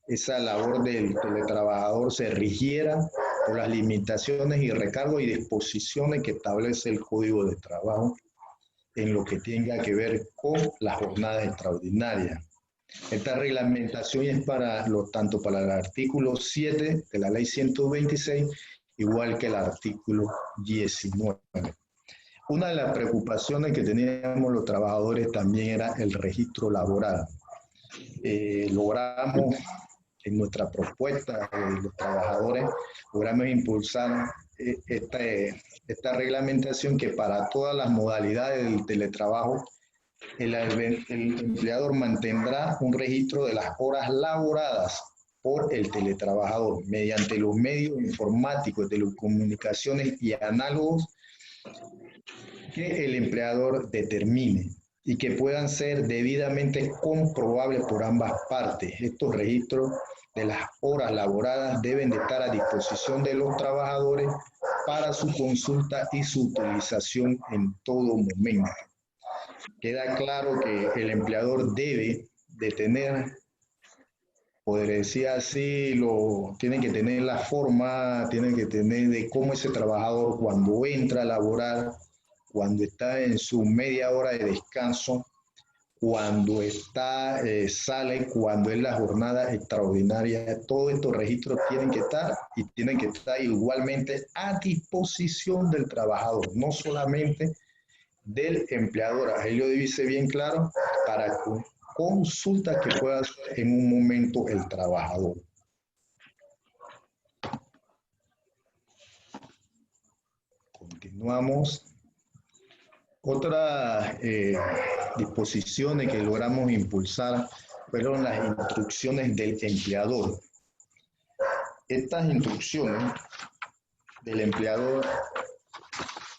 esa labor del teletrabajador, se rigiera por las limitaciones y recargos y disposiciones que establece el Código de Trabajo en lo que tenga que ver con las jornadas extraordinarias. Esta reglamentación es tanto para el artículo 7 de la ley 126, igual que el artículo 19. Una de las preocupaciones que teníamos los trabajadores también era el registro laboral. Logramos en nuestra propuesta de los trabajadores, logramos impulsar esta reglamentación que para todas las modalidades del teletrabajo, el empleador mantendrá un registro de las horas laboradas por el teletrabajador mediante los medios informáticos, telecomunicaciones y análogos que el empleador determine y que puedan ser debidamente comprobables por ambas partes. Estos registros de las horas laboradas deben de estar a disposición de los trabajadores para su consulta y su utilización en todo momento. Queda claro que el empleador debe de tener, por decir así, tiene que tener la forma, tiene que tener de cómo ese trabajador cuando entra a laborar, cuando está en su media hora de descanso, cuando sale, cuando es la jornada extraordinaria. Todos estos registros tienen que estar y tienen que estar igualmente a disposición del trabajador, no solamente del empleador. Ahí lo dice bien claro, para consultas que pueda hacer en un momento el trabajador. Continuamos. Otras disposiciones que logramos impulsar fueron las instrucciones del empleador. Estas instrucciones del empleador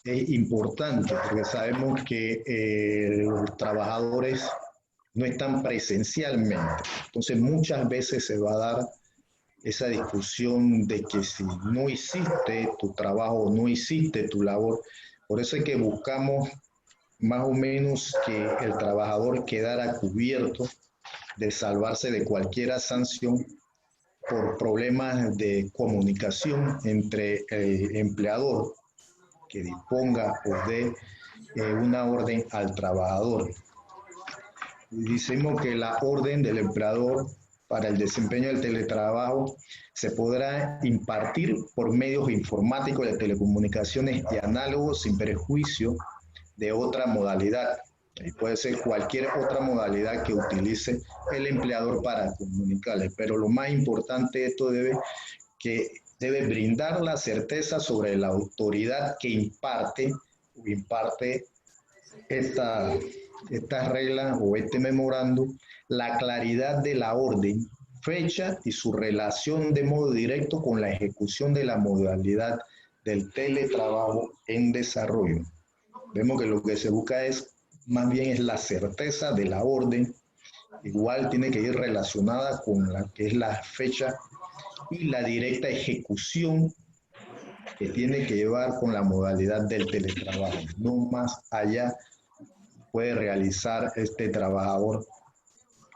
es importante porque sabemos que los trabajadores no están presencialmente. Entonces muchas veces se va a dar esa discusión de que si no hiciste tu trabajo, no hiciste tu labor. Por eso es que buscamos más o menos que el trabajador quedara cubierto de salvarse de cualquier sanción por problemas de comunicación entre el empleador que disponga o dé una orden al trabajador. Decimos que la orden del empleador para el desempeño del teletrabajo se podrá impartir por medios informáticos de telecomunicaciones y análogos sin perjuicio de otra modalidad. Y puede ser cualquier otra modalidad que utilice el empleador para comunicarle, pero lo más importante de esto debe brindar la certeza sobre la autoridad que imparte esta regla o este memorando, la claridad de la orden, fecha y su relación de modo directo con la ejecución de la modalidad del teletrabajo en desarrollo. Vemos que lo que se busca más bien es la certeza de la orden, igual tiene que ir relacionada con la que es la fecha y la directa ejecución que tiene que llevar con la modalidad del teletrabajo. No más allá puede realizar este trabajador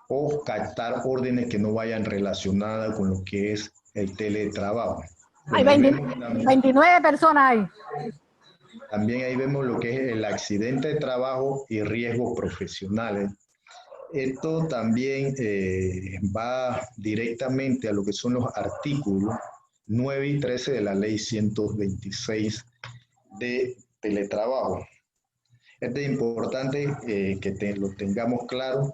o captar órdenes que no vayan relacionadas con lo que es el teletrabajo. Hay 29 personas ahí. También ahí vemos lo que es el accidente de trabajo y riesgos profesionales. Esto también va directamente a lo que son los artículos 9 y 13 de la Ley 126 de teletrabajo. Esto es importante que lo tengamos claro.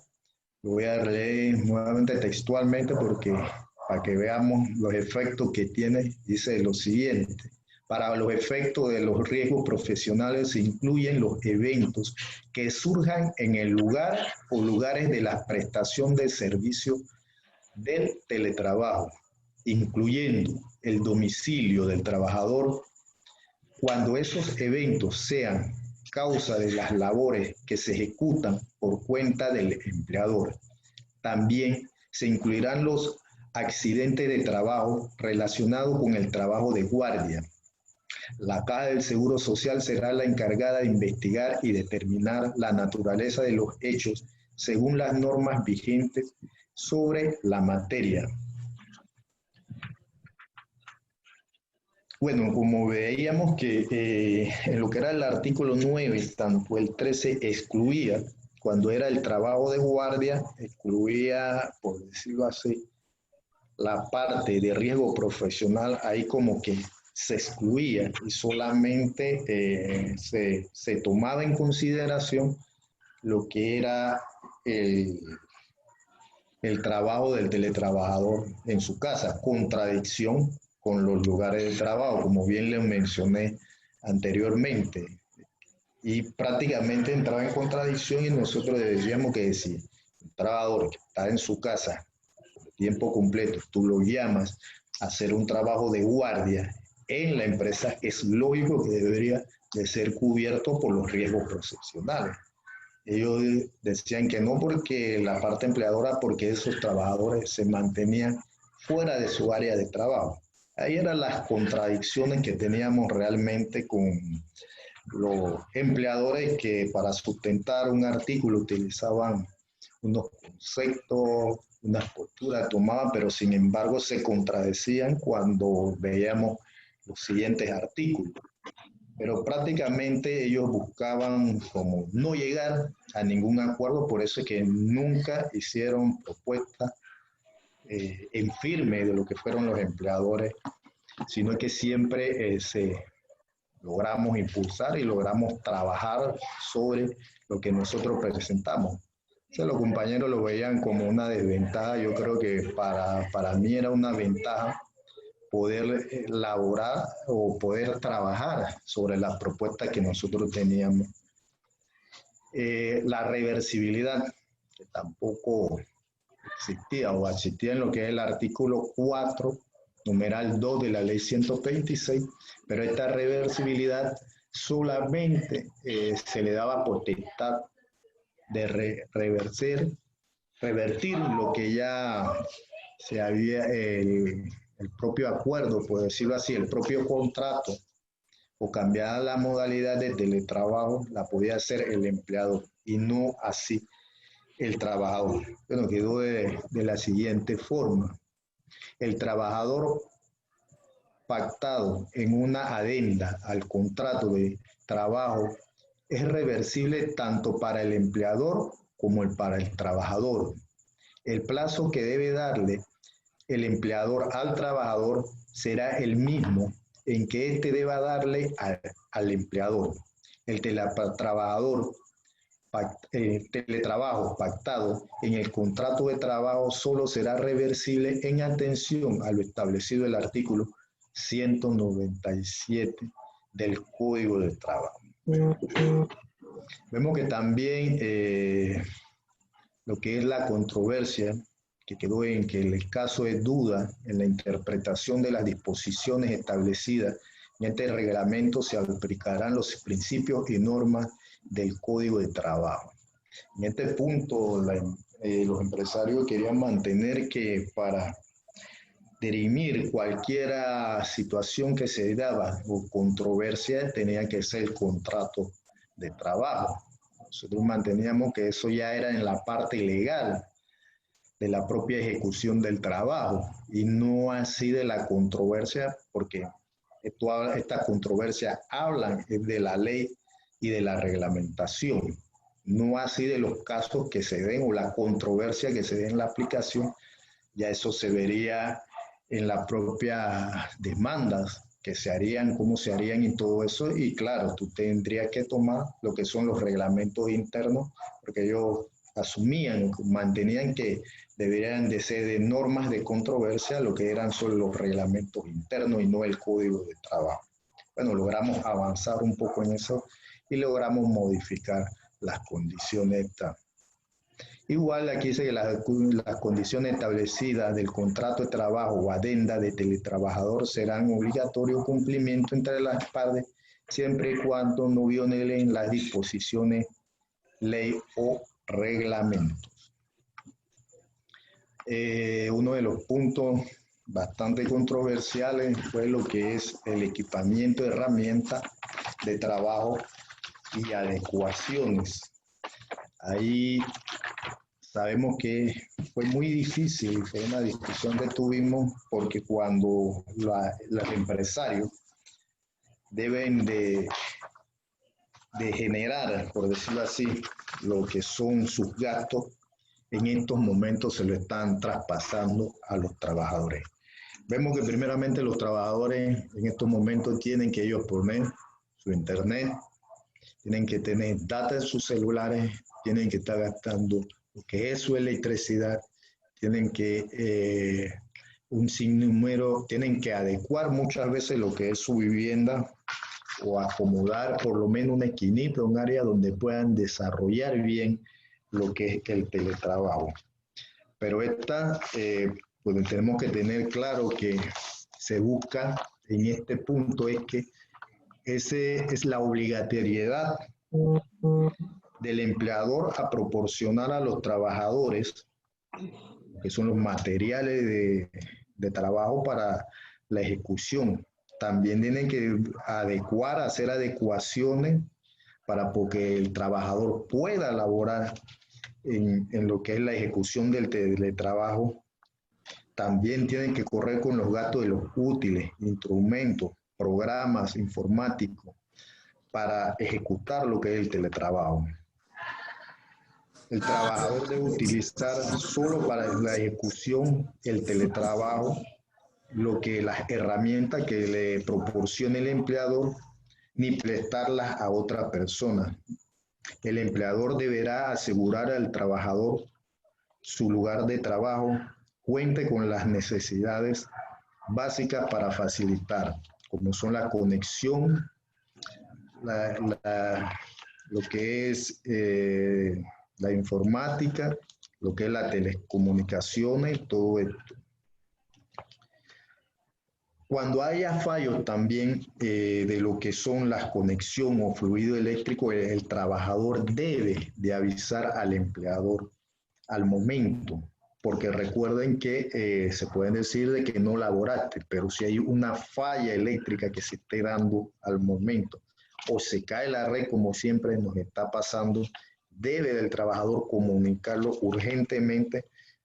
Lo voy a leer nuevamente textualmente para que veamos los efectos que tiene. Dice lo siguiente: para los efectos de los riesgos profesionales se incluyen los eventos que surjan en el lugar o lugares de la prestación de servicio del teletrabajo, incluyendo el domicilio del trabajador, cuando esos eventos sean causa de las labores que se ejecutan por cuenta del empleador. También se incluirán los accidentes de trabajo relacionados con el trabajo de guardia. La Caja del Seguro Social será la encargada de investigar y determinar la naturaleza de los hechos según las normas vigentes sobre la materia. Bueno, como veíamos que en lo que era el artículo 9, tanto el 13 excluía, cuando era el trabajo de guardia, excluía, por decirlo así, la parte de riesgo profesional, ahí como que se excluía y solamente se tomaba en consideración lo que era el trabajo del teletrabajador en su casa, contradicción con los lugares de trabajo, como bien les mencioné anteriormente. Y prácticamente entraba en contradicción y nosotros decíamos que si un trabajador que está en su casa por tiempo completo, tú lo llamas a hacer un trabajo de guardia en la empresa, es lógico que debería de ser cubierto por los riesgos profesionales. Ellos decían que no porque la parte empleadora, porque esos trabajadores se mantenían fuera de su área de trabajo. Ahí eran las contradicciones que teníamos realmente con los empleadores que para sustentar un artículo utilizaban unos conceptos, unas posturas tomaban, pero sin embargo se contradecían cuando veíamos los siguientes artículos. Pero prácticamente ellos buscaban como no llegar a ningún acuerdo, por eso es que nunca hicieron propuestas en firme de lo que fueron los empleadores, sino que siempre logramos impulsar y logramos trabajar sobre lo que nosotros presentamos. O sea, los compañeros lo veían como una desventaja. Yo creo que para mí era una ventaja poder elaborar o poder trabajar sobre las propuestas que nosotros teníamos. La reversibilidad, que tampoco existía o existía en lo que es el artículo 4, numeral 2 de la ley 126, pero esta reversibilidad solamente se le daba potestad de revertir lo que ya se había, el propio acuerdo, por decirlo así, el propio contrato, o cambiar la modalidad de teletrabajo, la podía hacer el empleador y no así el trabajador. Bueno, quedó de la siguiente forma. El trabajador pactado en una adenda al contrato de trabajo es reversible tanto para el empleador como para el trabajador. El plazo que debe darle el empleador al trabajador será el mismo en que éste deba darle al empleador. El teletrabajo pactado en el contrato de trabajo solo será reversible en atención a lo establecido en el artículo 197 del Código del Trabajo. Vemos que también lo que es la controversia que quedó en que el caso de duda en la interpretación de las disposiciones establecidas en este reglamento se aplicarán los principios y normas del Código de Trabajo. En este punto, los empresarios querían mantener que para dirimir cualquier situación que se daba o controversia tenía que ser el contrato de trabajo. Nosotros manteníamos que eso ya era en la parte legal de la propia ejecución del trabajo y no así de la controversia, porque esta controversia hablan de la ley y de la reglamentación, no así de los casos que se den o la controversia que se dé en la aplicación. Ya eso se vería en las propias demandas que se harían, cómo se harían y todo eso, y claro, tú tendrías que tomar lo que son los reglamentos internos, porque ellos asumían, mantenían que deberían de ser de normas de controversia lo que eran solo los reglamentos internos y no el Código de Trabajo. Bueno, logramos avanzar un poco en eso y logramos modificar las condiciones. Igual aquí dice que las condiciones establecidas del contrato de trabajo o adenda de teletrabajador serán obligatorio cumplimiento entre las partes siempre y cuando no violen las disposiciones, ley o reglamentos. Uno de los puntos bastante controversiales fue lo que es el equipamiento de herramientas de trabajo y adecuaciones. Ahí sabemos que fue muy difícil, fue una discusión que tuvimos porque cuando los empresarios deben de generar, por decirlo así, lo que son sus gastos, en estos momentos se lo están traspasando a los trabajadores. Vemos que primeramente los trabajadores en estos momentos tienen que ellos poner su internet, tienen que tener data en sus celulares, tienen que estar gastando lo que es su electricidad, tienen que un sinnúmero, tienen que adecuar muchas veces lo que es su vivienda o acomodar por lo menos una esquinita, un área donde puedan desarrollar bien lo que es el teletrabajo. Pero pues tenemos que tener claro que se busca en este punto es que ese es la obligatoriedad del empleador a proporcionar a los trabajadores, que son los materiales de trabajo para la ejecución. También tienen que adecuar, hacer adecuaciones para que el trabajador pueda laborar en lo que es la ejecución del teletrabajo. También tienen que correr con los gastos de los útiles, instrumentos, programas informáticos para ejecutar lo que es el teletrabajo. El trabajador debe utilizar solo para la ejecución el teletrabajo lo que las herramientas que le proporcione el empleador, ni prestarlas a otra persona. El empleador deberá asegurar al trabajador su lugar de trabajo, cuente con las necesidades básicas para facilitar, como son la conexión, lo que es la informática, lo que es las telecomunicaciones, todo esto. Cuando haya fallos también de lo que son las conexiones o fluido eléctrico, el trabajador debe de avisar al empleador al momento, porque recuerden que se pueden decir de que no laboraste, pero si hay una falla eléctrica que se esté dando al momento o se cae la red como siempre nos está pasando, debe el trabajador comunicarlo urgentemente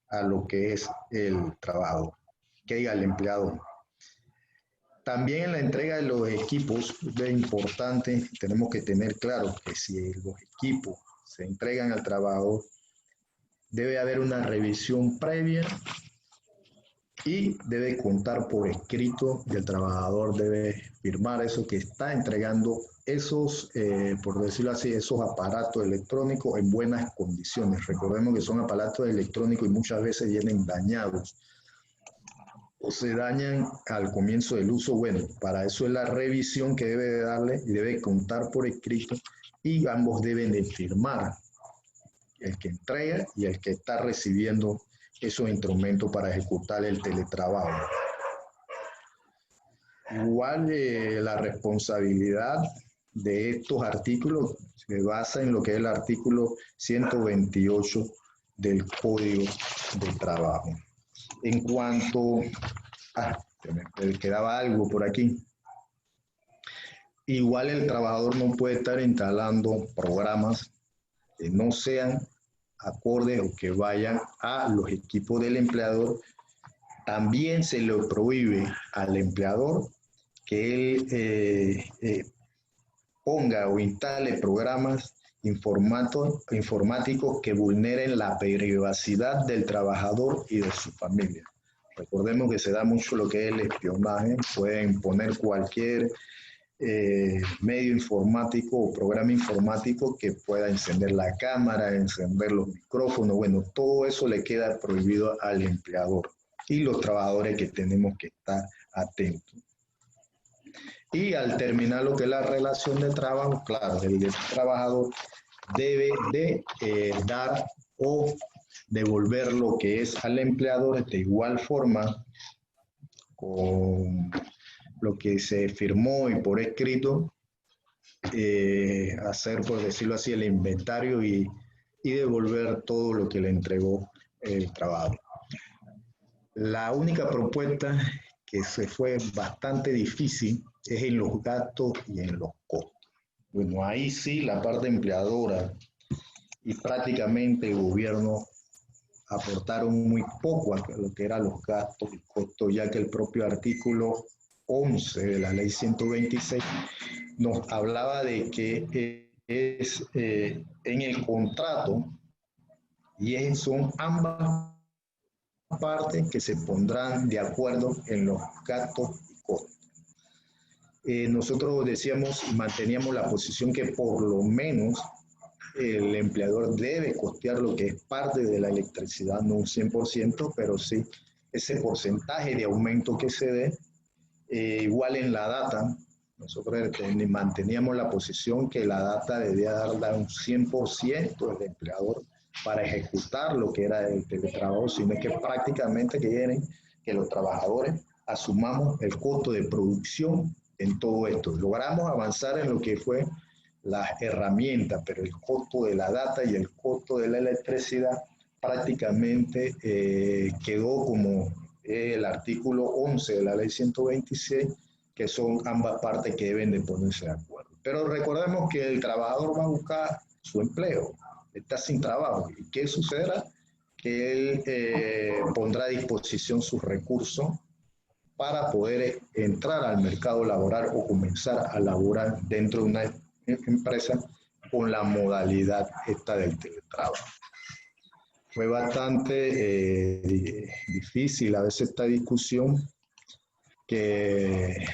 a lo que es el trabajador, que diga el empleador. También en la entrega de los equipos es importante, tenemos que tener claro que si los equipos se entregan al trabajador, debe haber una revisión previa y debe contar por escrito y el trabajador debe firmar eso que está entregando esos, por decirlo así, esos aparatos electrónicos en buenas condiciones. Recordemos que son aparatos electrónicos y muchas veces vienen dañados o se dañan al comienzo del uso. Bueno, para eso es la revisión que debe de darle y debe contar por escrito y ambos deben de firmar, el que entrega y el que está recibiendo esos instrumentos para ejecutar el teletrabajo. Igual la responsabilidad de estos artículos se basa en lo que es el artículo 128 del Código de Trabajo. En cuanto... me quedaba algo por aquí. Igual el trabajador no puede estar instalando programas que no sean acordes o que vayan a los equipos del empleador. También se le prohíbe al empleador que él ponga o instale programas informáticos que vulneren la privacidad del trabajador y de su familia. Recordemos que se da mucho lo que es el espionaje. Pueden poner cualquier medio informático o programa informático que pueda encender la cámara, encender los micrófonos. Bueno, todo eso le queda prohibido al empleador y los trabajadores que tenemos que estar atentos. Y al terminar lo que es la relación de trabajo, claro, el trabajador debe de dar o devolver lo que es al empleador de igual forma con lo que se firmó y por escrito, hacer, por decirlo así, el inventario y devolver todo lo que le entregó el trabajo. La única propuesta que se fue bastante difícil es en los gastos y en los costos. Bueno, ahí sí la parte empleadora y prácticamente el gobierno aportaron muy poco a lo que eran los gastos y costos, ya que el propio artículo 11 de la ley 126 nos hablaba de que es en el contrato y son ambas partes que se pondrán de acuerdo en los gastos y costos. Nosotros decíamos y manteníamos la posición que por lo menos el empleador debe costear lo que es parte de la electricidad, no un 100%, pero sí ese porcentaje de aumento que se dé. Igual en la data, nosotros manteníamos la posición que la data debía darla un 100% del empleador para ejecutar lo que era el teletrabajo, sino que prácticamente que los trabajadores asumamos el costo de producción en todo esto. Logramos avanzar en lo que fue las herramientas, pero el costo de la data y el costo de la electricidad prácticamente quedó como el artículo 11 de la ley 126, que son ambas partes que deben de ponerse de acuerdo. Pero recordemos que el trabajador va a buscar su empleo, está sin trabajo. ¿Y qué sucederá? Que él pondrá a disposición sus recursos para poder entrar al mercado laboral o comenzar a laborar dentro de una empresa con la modalidad esta del teletrabajo. Fue bastante difícil a veces esta discusión que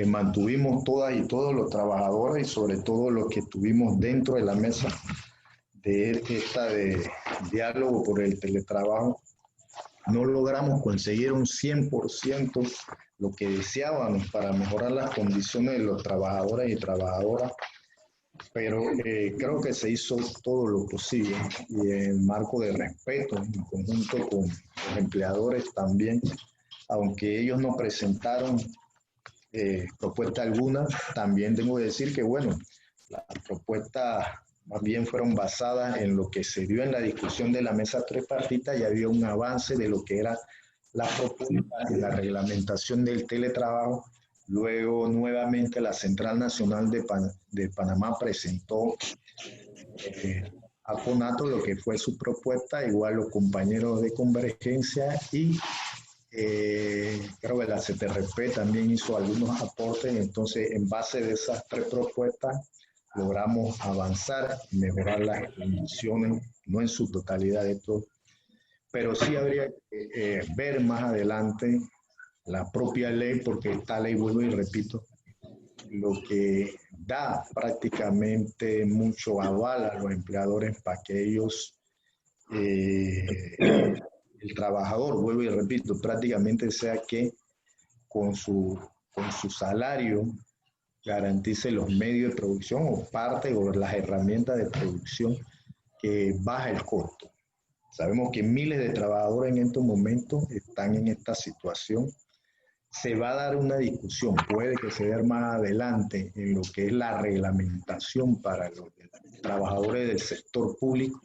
mantuvimos todas y todos los trabajadores y sobre todo los que estuvimos dentro de la mesa de diálogo por el teletrabajo. No logramos conseguir un 100% lo que deseábamos para mejorar las condiciones de los trabajadores y trabajadoras, pero creo que se hizo todo lo posible y en marco de respeto, en conjunto con los empleadores también, aunque ellos no presentaron propuesta alguna, también tengo que decir que, bueno, las propuestas más bien fueron basadas en lo que se dio en la discusión de la mesa tripartita y había un avance de lo que era la propuesta de la reglamentación del teletrabajo. Luego, nuevamente, la Central Nacional de Panamá presentó a CONATO lo que fue su propuesta, igual los compañeros de Convergencia y creo que la CTRP también hizo algunos aportes. Entonces, en base de esas tres propuestas, logramos avanzar y mejorar las condiciones no en su totalidad esto, pero sí habría que ver más adelante la propia ley, porque esta ley, vuelvo y repito, lo que da prácticamente mucho aval a los empleadores para que ellos, el trabajador, vuelvo y repito, prácticamente sea que con su salario garantice los medios de producción o parte o las herramientas de producción que baja el costo. Sabemos que miles de trabajadores en estos momentos están en esta situación. Se va a dar una discusión, puede que se dé más adelante en lo que es la reglamentación para los trabajadores del sector público.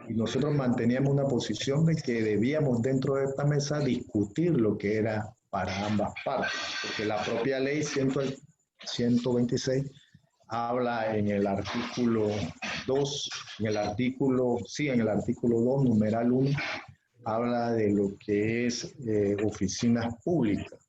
Y nosotros manteníamos una posición de que debíamos dentro de esta mesa discutir lo que era para ambas partes, porque la propia ley 126 habla en el artículo 2, en el artículo 2, numeral 1, habla de lo que es oficinas públicas.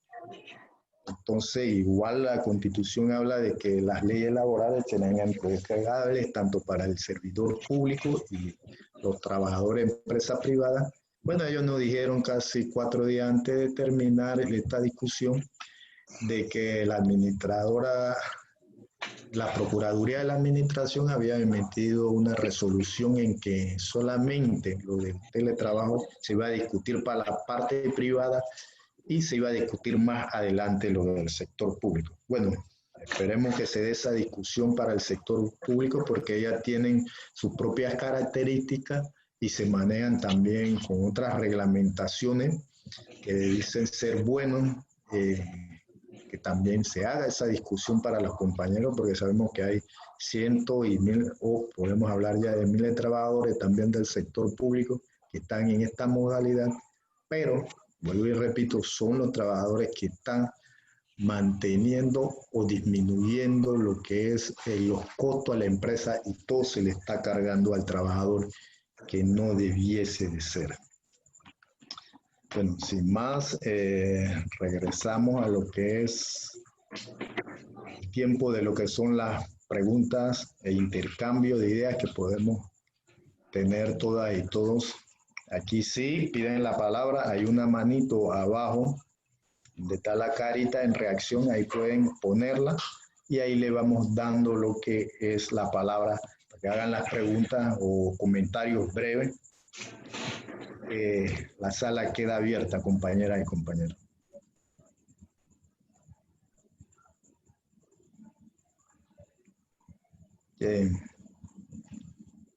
Entonces, igual la Constitución habla de que las leyes laborales serán aplicables tanto para el servidor público y los trabajadores de empresas privadas. Bueno, ellos nos dijeron casi 4 días antes de terminar esta discusión de que la administradora, la Procuraduría de la Administración había emitido una resolución en que solamente lo del teletrabajo se iba a discutir para la parte privada y se iba a discutir más adelante lo del sector público. Bueno, esperemos que se dé esa discusión para el sector público porque ellas tienen sus propias características y se manejan también con otras reglamentaciones que dicen ser buenos, que también se haga esa discusión para los compañeros, porque sabemos que hay cientos y mil, o podemos hablar ya de miles de trabajadores también del sector público que están en esta modalidad, pero, vuelvo y repito, son los trabajadores que están manteniendo o disminuyendo lo que es los costos a la empresa y todo se le está cargando al trabajador que no debiese de ser. Bueno, sin más, regresamos a lo que es el tiempo de lo que son las preguntas e intercambio de ideas que podemos tener todas y todos. Aquí sí, piden la palabra, hay una manito abajo, donde está la carita en reacción, ahí pueden ponerla y ahí le vamos dando lo que es la palabra para que hagan las preguntas o comentarios breves. La sala queda abierta, compañeras y compañeros.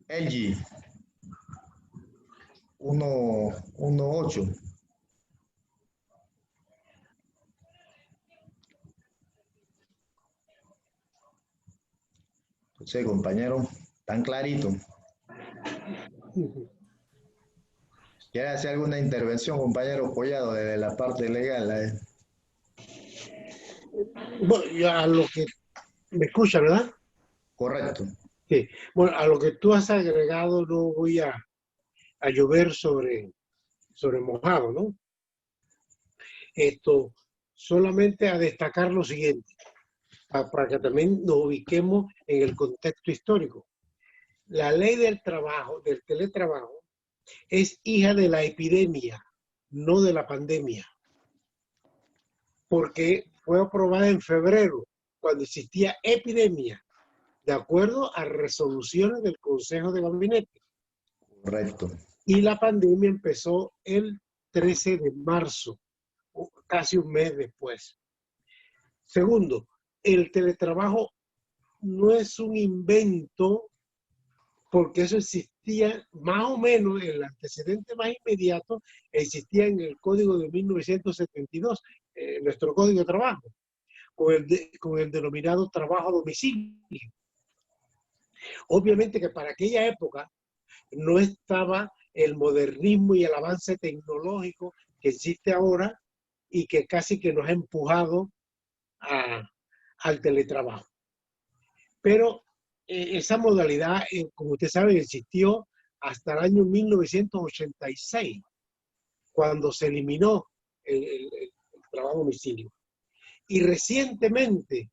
LG 1.8. Entonces, compañero, tan clarito. ¿Quiere hacer alguna intervención, compañero Collado, desde la parte legal? Bueno, ya a lo que me escucha, ¿verdad? Correcto. Sí. Bueno, a lo que tú has agregado no voy a llover sobre mojado, ¿no? Esto, solamente a destacar lo siguiente, para que también nos ubiquemos en el contexto histórico. La ley del trabajo, del teletrabajo, es hija de la epidemia, no de la pandemia. Porque fue aprobada en febrero, cuando existía epidemia, de acuerdo a resoluciones del Consejo de Gabinete. Correcto. Y la pandemia empezó el 13 de marzo, casi un mes después. Segundo, el teletrabajo no es un invento, porque eso existía más o menos, el antecedente más inmediato existía en el Código de 1972, nuestro Código de Trabajo, con el denominado trabajo a domicilio. Obviamente que para aquella época no estaba el modernismo y el avance tecnológico que existe ahora y que casi que nos ha empujado al teletrabajo. Pero esa modalidad, como usted sabe, existió hasta el año 1986, cuando se eliminó el trabajo a domicilio. Y recientemente,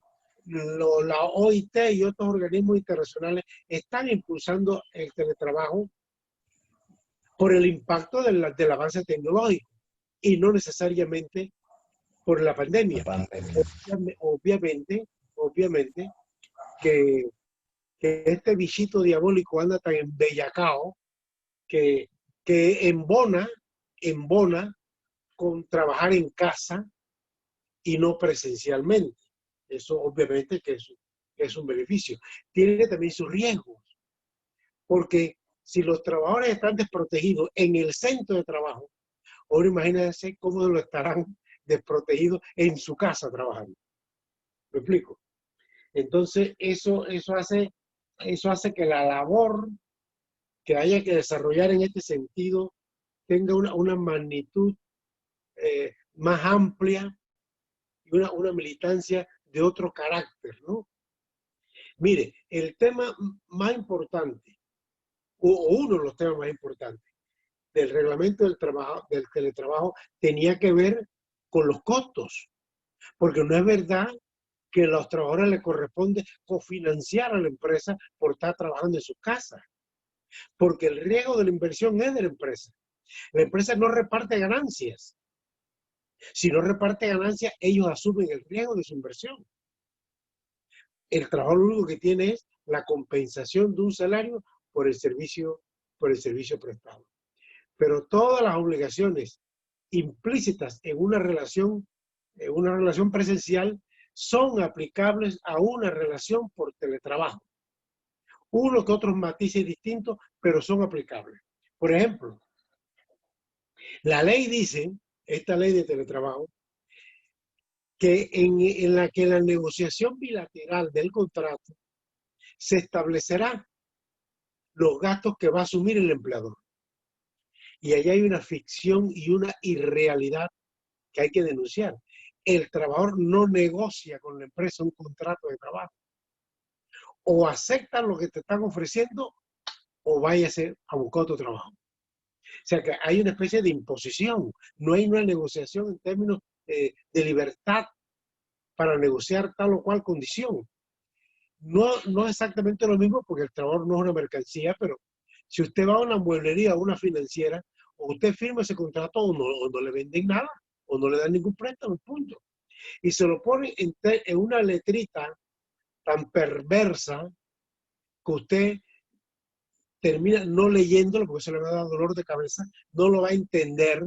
la OIT y otros organismos internacionales están impulsando el teletrabajo por el impacto del avance tecnológico y no necesariamente por la pandemia. Obviamente que este bichito diabólico anda tan embellacado que embona con trabajar en casa y no presencialmente. Eso obviamente que es un beneficio. Tiene también sus riesgos, porque si los trabajadores están desprotegidos en el centro de trabajo, ahora imagínense cómo lo estarán desprotegidos en su casa trabajando. ¿Me explico? Entonces, eso hace que la labor que haya que desarrollar en este sentido tenga una magnitud más amplia y una militancia de otro carácter, ¿no? Mire, el tema más importante, o uno de los temas más importantes del reglamento del teletrabajo tenía que ver con los costos, porque no es verdad que a los trabajadores les corresponde cofinanciar a la empresa por estar trabajando en sus casas, porque el riesgo de la inversión es de la empresa. La empresa no reparte ganancias. Si no reparte ganancias, ellos asumen el riesgo de su inversión. El trabajador lo único que tiene es la compensación de un salario por el servicio prestado. Pero todas las obligaciones implícitas en una relación presencial son aplicables a una relación por teletrabajo. Uno que otros matices distintos, pero son aplicables. Por ejemplo, la ley dice, esta ley de teletrabajo, que en la que la negociación bilateral del contrato se establecerá los gastos que va a asumir el empleador. Y allá hay una ficción y una irrealidad que hay que denunciar. El trabajador no negocia con la empresa un contrato de trabajo. O aceptan lo que te están ofreciendo o váyase a buscar otro trabajo. O sea que hay una especie de imposición. No hay una negociación en términos de libertad para negociar tal o cual condición. No es exactamente lo mismo porque el trabajador no es una mercancía, pero si usted va a una mueblería o una financiera, o usted firma ese contrato o no le venden nada, o no le dan ningún préstamo, punto. Y se lo ponen en una letrita tan perversa que usted termina no leyéndolo porque se le va a dar dolor de cabeza, no lo va a entender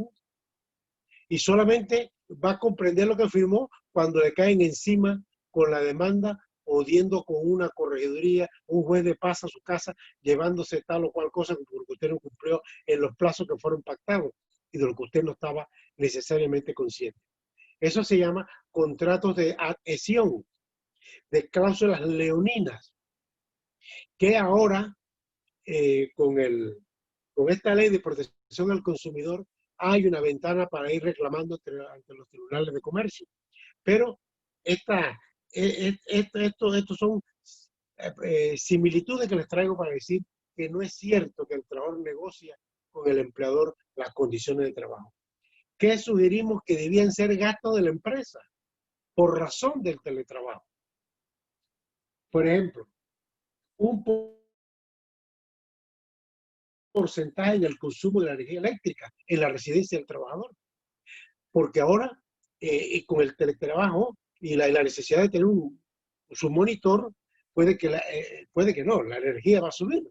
y solamente va a comprender lo que firmó cuando le caen encima con la demanda o yendo con una corregiduría, un juez de paz a su casa, llevándose tal o cual cosa porque usted no cumplió en los plazos que fueron pactados y de lo que usted no estaba necesariamente consciente. Eso se llama contratos de adhesión, de cláusulas leoninas, que ahora con esta ley de protección al consumidor hay una ventana para ir reclamando ante los tribunales de comercio. Pero estos son similitudes que les traigo para decir que no es cierto que el trabajador negocia con el empleador las condiciones de trabajo. ¿Qué sugerimos que debían ser gastos de la empresa por razón del teletrabajo? Por ejemplo, un porcentaje del consumo de la energía eléctrica en la residencia del trabajador. Porque ahora, con el teletrabajo y la necesidad de tener su monitor, puede que no, la energía va a subir.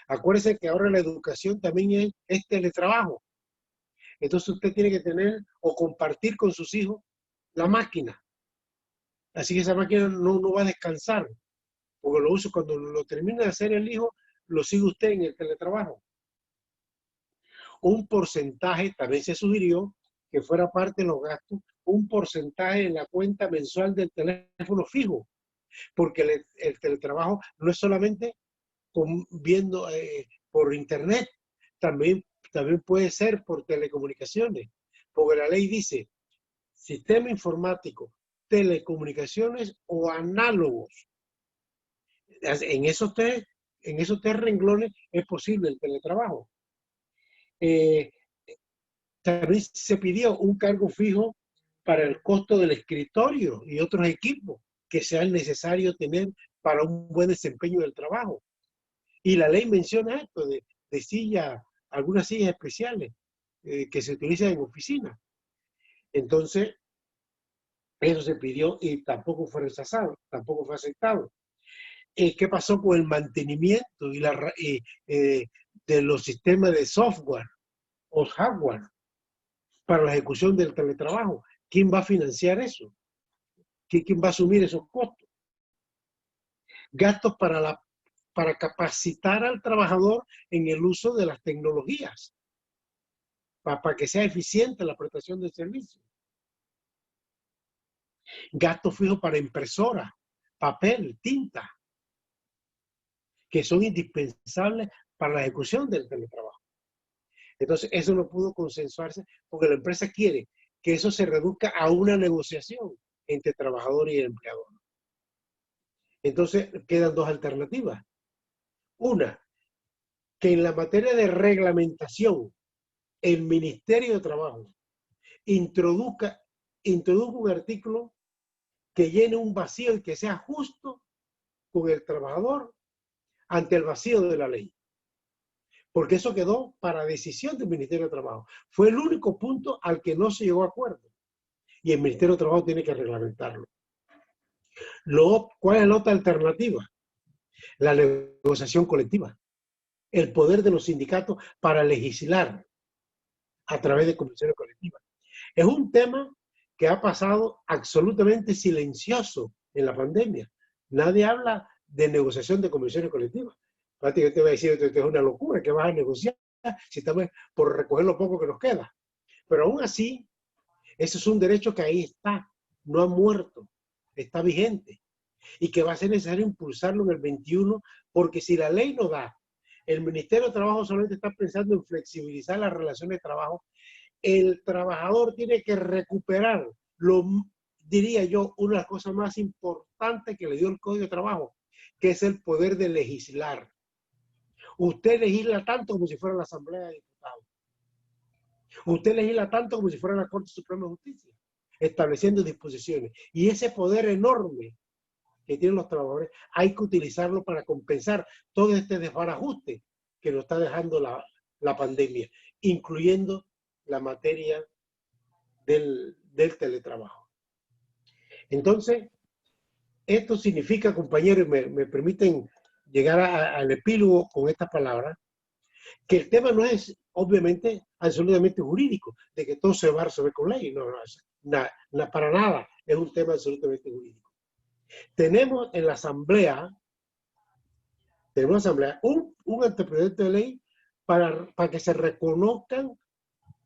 Acuérdense que ahora la educación también es teletrabajo. Entonces usted tiene que tener o compartir con sus hijos la máquina. Así que esa máquina no va a descansar, porque lo uso cuando lo termina de hacer el hijo, lo sigue usted en el teletrabajo. Un porcentaje, también se sugirió que fuera parte de los gastos, un porcentaje en la cuenta mensual del teléfono fijo, porque el teletrabajo no es solamente viendo por internet, también puede ser por telecomunicaciones, porque la ley dice sistema informático, telecomunicaciones o análogos. En esos tres renglones es posible el teletrabajo. También se pidió un cargo fijo para el costo del escritorio y otros equipos, que sea necesario tener para un buen desempeño del trabajo. Y la ley menciona esto de sillas, algunas sillas especiales que se utilizan en oficinas. Entonces, eso se pidió y tampoco fue rechazado, tampoco fue aceptado. ¿Qué pasó con el mantenimiento de los sistemas de software o hardware para la ejecución del teletrabajo? ¿Quién va a financiar eso? ¿Quién va a asumir esos costos? Gastos para capacitar al trabajador en el uso de las tecnologías, para que sea eficiente la prestación del servicio. Gastos fijos para impresora, papel, tinta, que son indispensables para la ejecución del teletrabajo. Entonces, eso no pudo consensuarse porque la empresa quiere que eso se reduzca a una negociación entre trabajador y el empleador. Entonces, quedan dos alternativas. Una, que en la materia de reglamentación, el Ministerio de Trabajo introduzca un artículo que llene un vacío y que sea justo con el trabajador ante el vacío de la ley. Porque eso quedó para decisión del Ministerio de Trabajo. Fue el único punto al que no se llegó a acuerdo. Y el Ministerio de Trabajo tiene que reglamentarlo. ¿Cuál es la otra alternativa? La negociación colectiva. El poder de los sindicatos para legislar a través de convenciones colectivas. Es un tema que ha pasado absolutamente silencioso en la pandemia. Nadie habla de negociación de convenciones colectivas. Prácticamente voy a decir, esto es una locura, que vas a negociar si estamos por recoger lo poco que nos queda. Pero aún así, ese es un derecho que ahí está, no ha muerto, está vigente. Y que va a ser necesario impulsarlo en el 21, porque si la ley no da, el Ministerio de Trabajo solamente está pensando en flexibilizar las relaciones de trabajo, el trabajador tiene que recuperar, diría yo, una de las cosas más importantes que le dio el Código de Trabajo, que es el poder de legislar. Usted legisla tanto como si fuera la Asamblea de Diputados. Usted legisla tanto como si fuera la Corte Suprema de Justicia, estableciendo disposiciones. Y ese poder enorme que tienen los trabajadores, hay que utilizarlo para compensar todo este desbarajuste que nos está dejando la pandemia, incluyendo la materia del teletrabajo. Entonces, esto significa, compañeros, me permiten llegar al epílogo con estas palabras, que el tema no es, obviamente, absolutamente jurídico, de que todo se va a resolver con ley. No, para nada es un tema absolutamente jurídico. Tenemos en la Asamblea, un anteproyecto de ley para que se reconozcan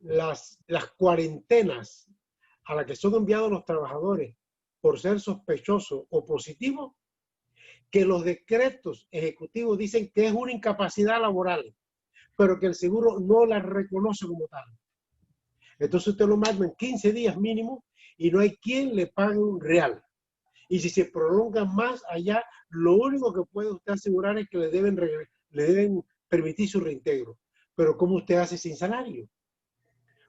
las cuarentenas a las que son enviados los trabajadores por ser sospechosos o positivos, que los decretos ejecutivos dicen que es una incapacidad laboral, pero que el seguro no la reconoce como tal. Entonces usted lo manda en 15 días mínimo y no hay quien le pague un real. Y si se prolonga más allá, lo único que puede usted asegurar es que le deben permitir su reintegro. Pero ¿cómo usted hace sin salario?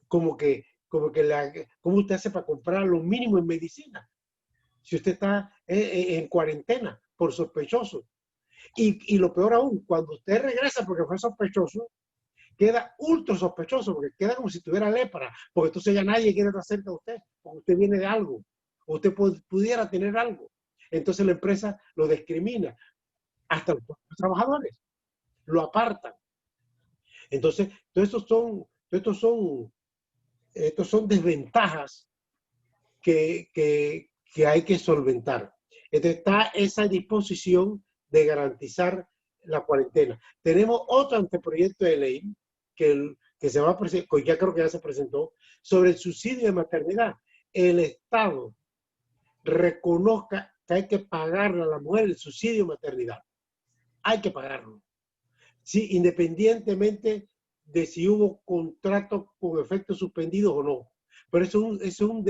¿Cómo usted hace para comprar lo mínimo en medicina? Si usted está en cuarentena por sospechoso. Y lo peor aún, cuando usted regresa porque fue sospechoso, queda ultra sospechoso, porque queda como si tuviera lepra, porque entonces ya nadie quiere estar cerca de usted, porque usted viene de algo, o usted pudiera tener algo. Entonces la empresa lo discrimina, hasta los trabajadores lo apartan. Entonces, estos son desventajas que hay que solventar. Entonces está esa disposición de garantizar la cuarentena. Tenemos otro anteproyecto de ley que se va a presentar, ya creo que ya se presentó, sobre el subsidio de maternidad. El Estado reconozca que hay que pagarle a la mujer el subsidio de maternidad. Hay que pagarlo. Sí, independientemente de si hubo contratos con efectos suspendidos o no. Pero eso es un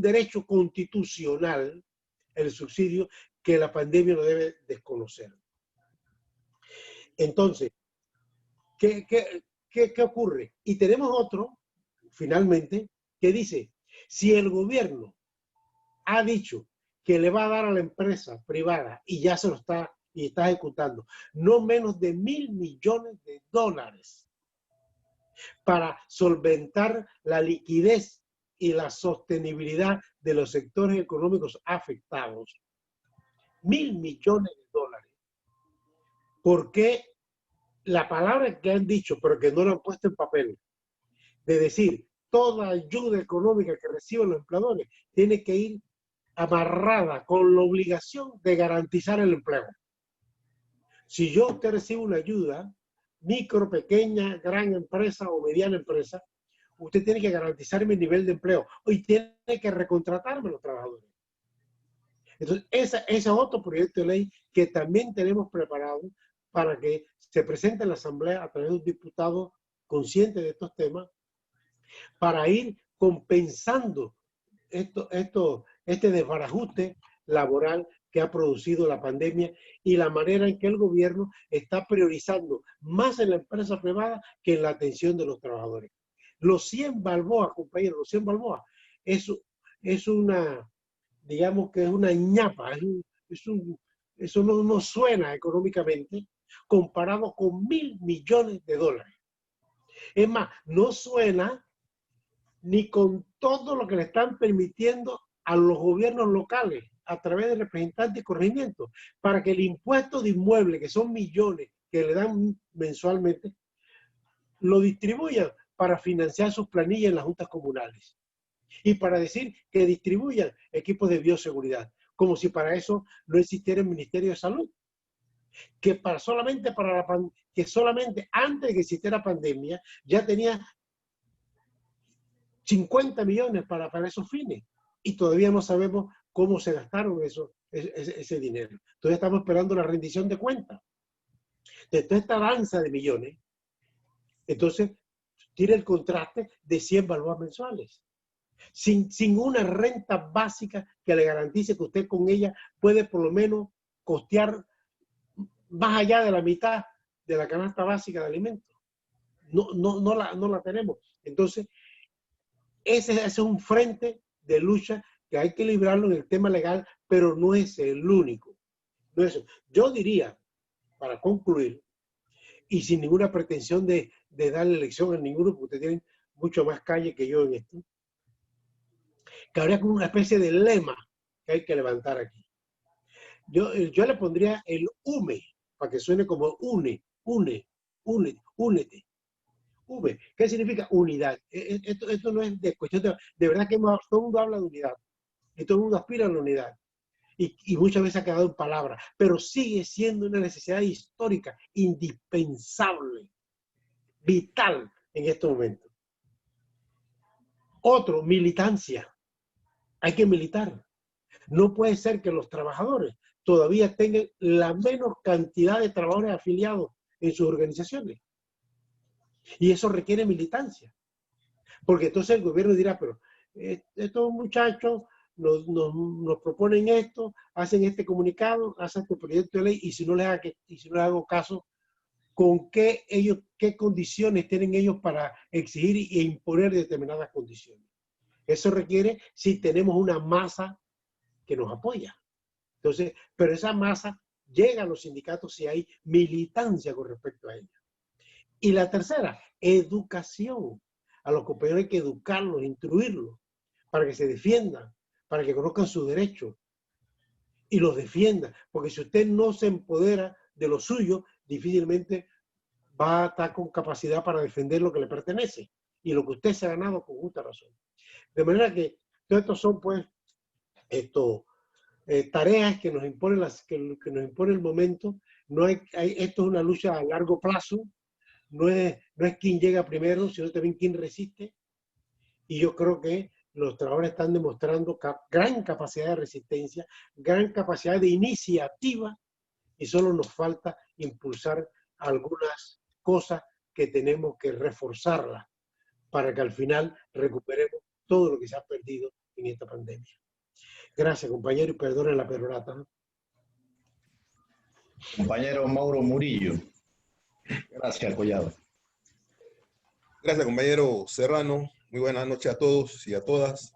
derecho constitucional, el subsidio, que la pandemia no debe desconocer. Entonces, ¿qué ocurre? Y tenemos otro, finalmente, que dice, si el gobierno ha dicho que le va a dar a la empresa privada y ya se lo está ejecutando no menos de $1.000 millones para solventar la liquidez y la sostenibilidad de los sectores económicos afectados. $1.000 millones. ¿Por qué la palabra que han dicho, pero que no lo han puesto en papel, de decir toda ayuda económica que reciben los empleadores tiene que ir amarrada con la obligación de garantizar el empleo? Si yo usted recibe una ayuda, micro, pequeña, gran empresa o mediana empresa, usted tiene que garantizar mi nivel de empleo y tiene que recontratarme a los trabajadores. Entonces, ese es otro proyecto de ley que también tenemos preparado para que se presente en la Asamblea a través de un diputado consciente de estos temas, para ir compensando este desbarajuste laboral que ha producido la pandemia y la manera en que el gobierno está priorizando más en la empresa privada que en la atención de los trabajadores. Los 100 balboas, compañeros, los 100 balboas, es una, digamos que es una ñapa, eso no suena económicamente comparado con $1.000 millones. Es más, no suena ni con todo lo que le están permitiendo a los gobiernos locales a través de representantes y corregimientos para que el impuesto de inmueble, que son millones que le dan mensualmente, lo distribuyan para financiar sus planillas en las juntas comunales y para decir que distribuyan equipos de bioseguridad, como si para eso no existiera el Ministerio de Salud, que solamente antes de que existiera pandemia ya tenía 50 millones para esos fines y todavía no sabemos cómo se gastaron ese dinero. Todavía estamos esperando la rendición de cuentas. De toda esta danza de millones, entonces tiene el contraste de 100 balboas mensuales, sin una renta básica que le garantice que usted con ella puede por lo menos costear más allá de la mitad de la canasta básica de alimentos. No la tenemos. Entonces, ese es un frente de lucha que hay que librarlo en el tema legal, pero no es el único. No es. Yo diría, para concluir, y sin ninguna pretensión de darle lección a ninguno, porque ustedes tienen mucho más calle que yo en esto, que habría como una especie de lema que hay que levantar aquí. Yo le pondría el UME, para que suene como únete. UME, ¿qué significa unidad? Esto no es de cuestión de verdad que todo el mundo habla de unidad y todo el mundo aspira a la unidad y muchas veces ha quedado en palabras, pero sigue siendo una necesidad histórica, indispensable, vital en estos momentos. Otro, militancia. Hay que militar. No puede ser que los trabajadores todavía tengan la menor cantidad de trabajadores afiliados en sus organizaciones. Y eso requiere militancia. Porque entonces el gobierno dirá, pero estos muchachos nos proponen esto, hacen este comunicado, hacen este proyecto de ley, y si no les hago caso, ¿con qué condiciones tienen ellos para exigir e imponer determinadas condiciones? Eso requiere si tenemos una masa que nos apoya. Entonces, pero esa masa llega a los sindicatos si hay militancia con respecto a ella. Y la tercera, educación. A los compañeros hay que educarlos, instruirlos, para que se defiendan, para que conozcan sus derechos y los defiendan. Porque si usted no se empodera de lo suyo, difícilmente va a estar con capacidad para defender lo que le pertenece y lo que usted se ha ganado con justa razón. De manera que todos estos son, pues, tareas que nos impone que nos impone el momento. Esto es una lucha a largo plazo. No es quién llega primero, sino también quién resiste. Y yo creo que los trabajadores están demostrando gran capacidad de resistencia, gran capacidad de iniciativa, y solo nos falta impulsar algunas cosas que tenemos que reforzarlas para que al final recuperemos todo lo que se ha perdido en esta pandemia. Gracias, compañero, y perdonen la perorata, ¿no? Compañero Mauro Murillo. Gracias, Collado. Gracias, compañero Serrano. Muy buenas noches a todos y a todas.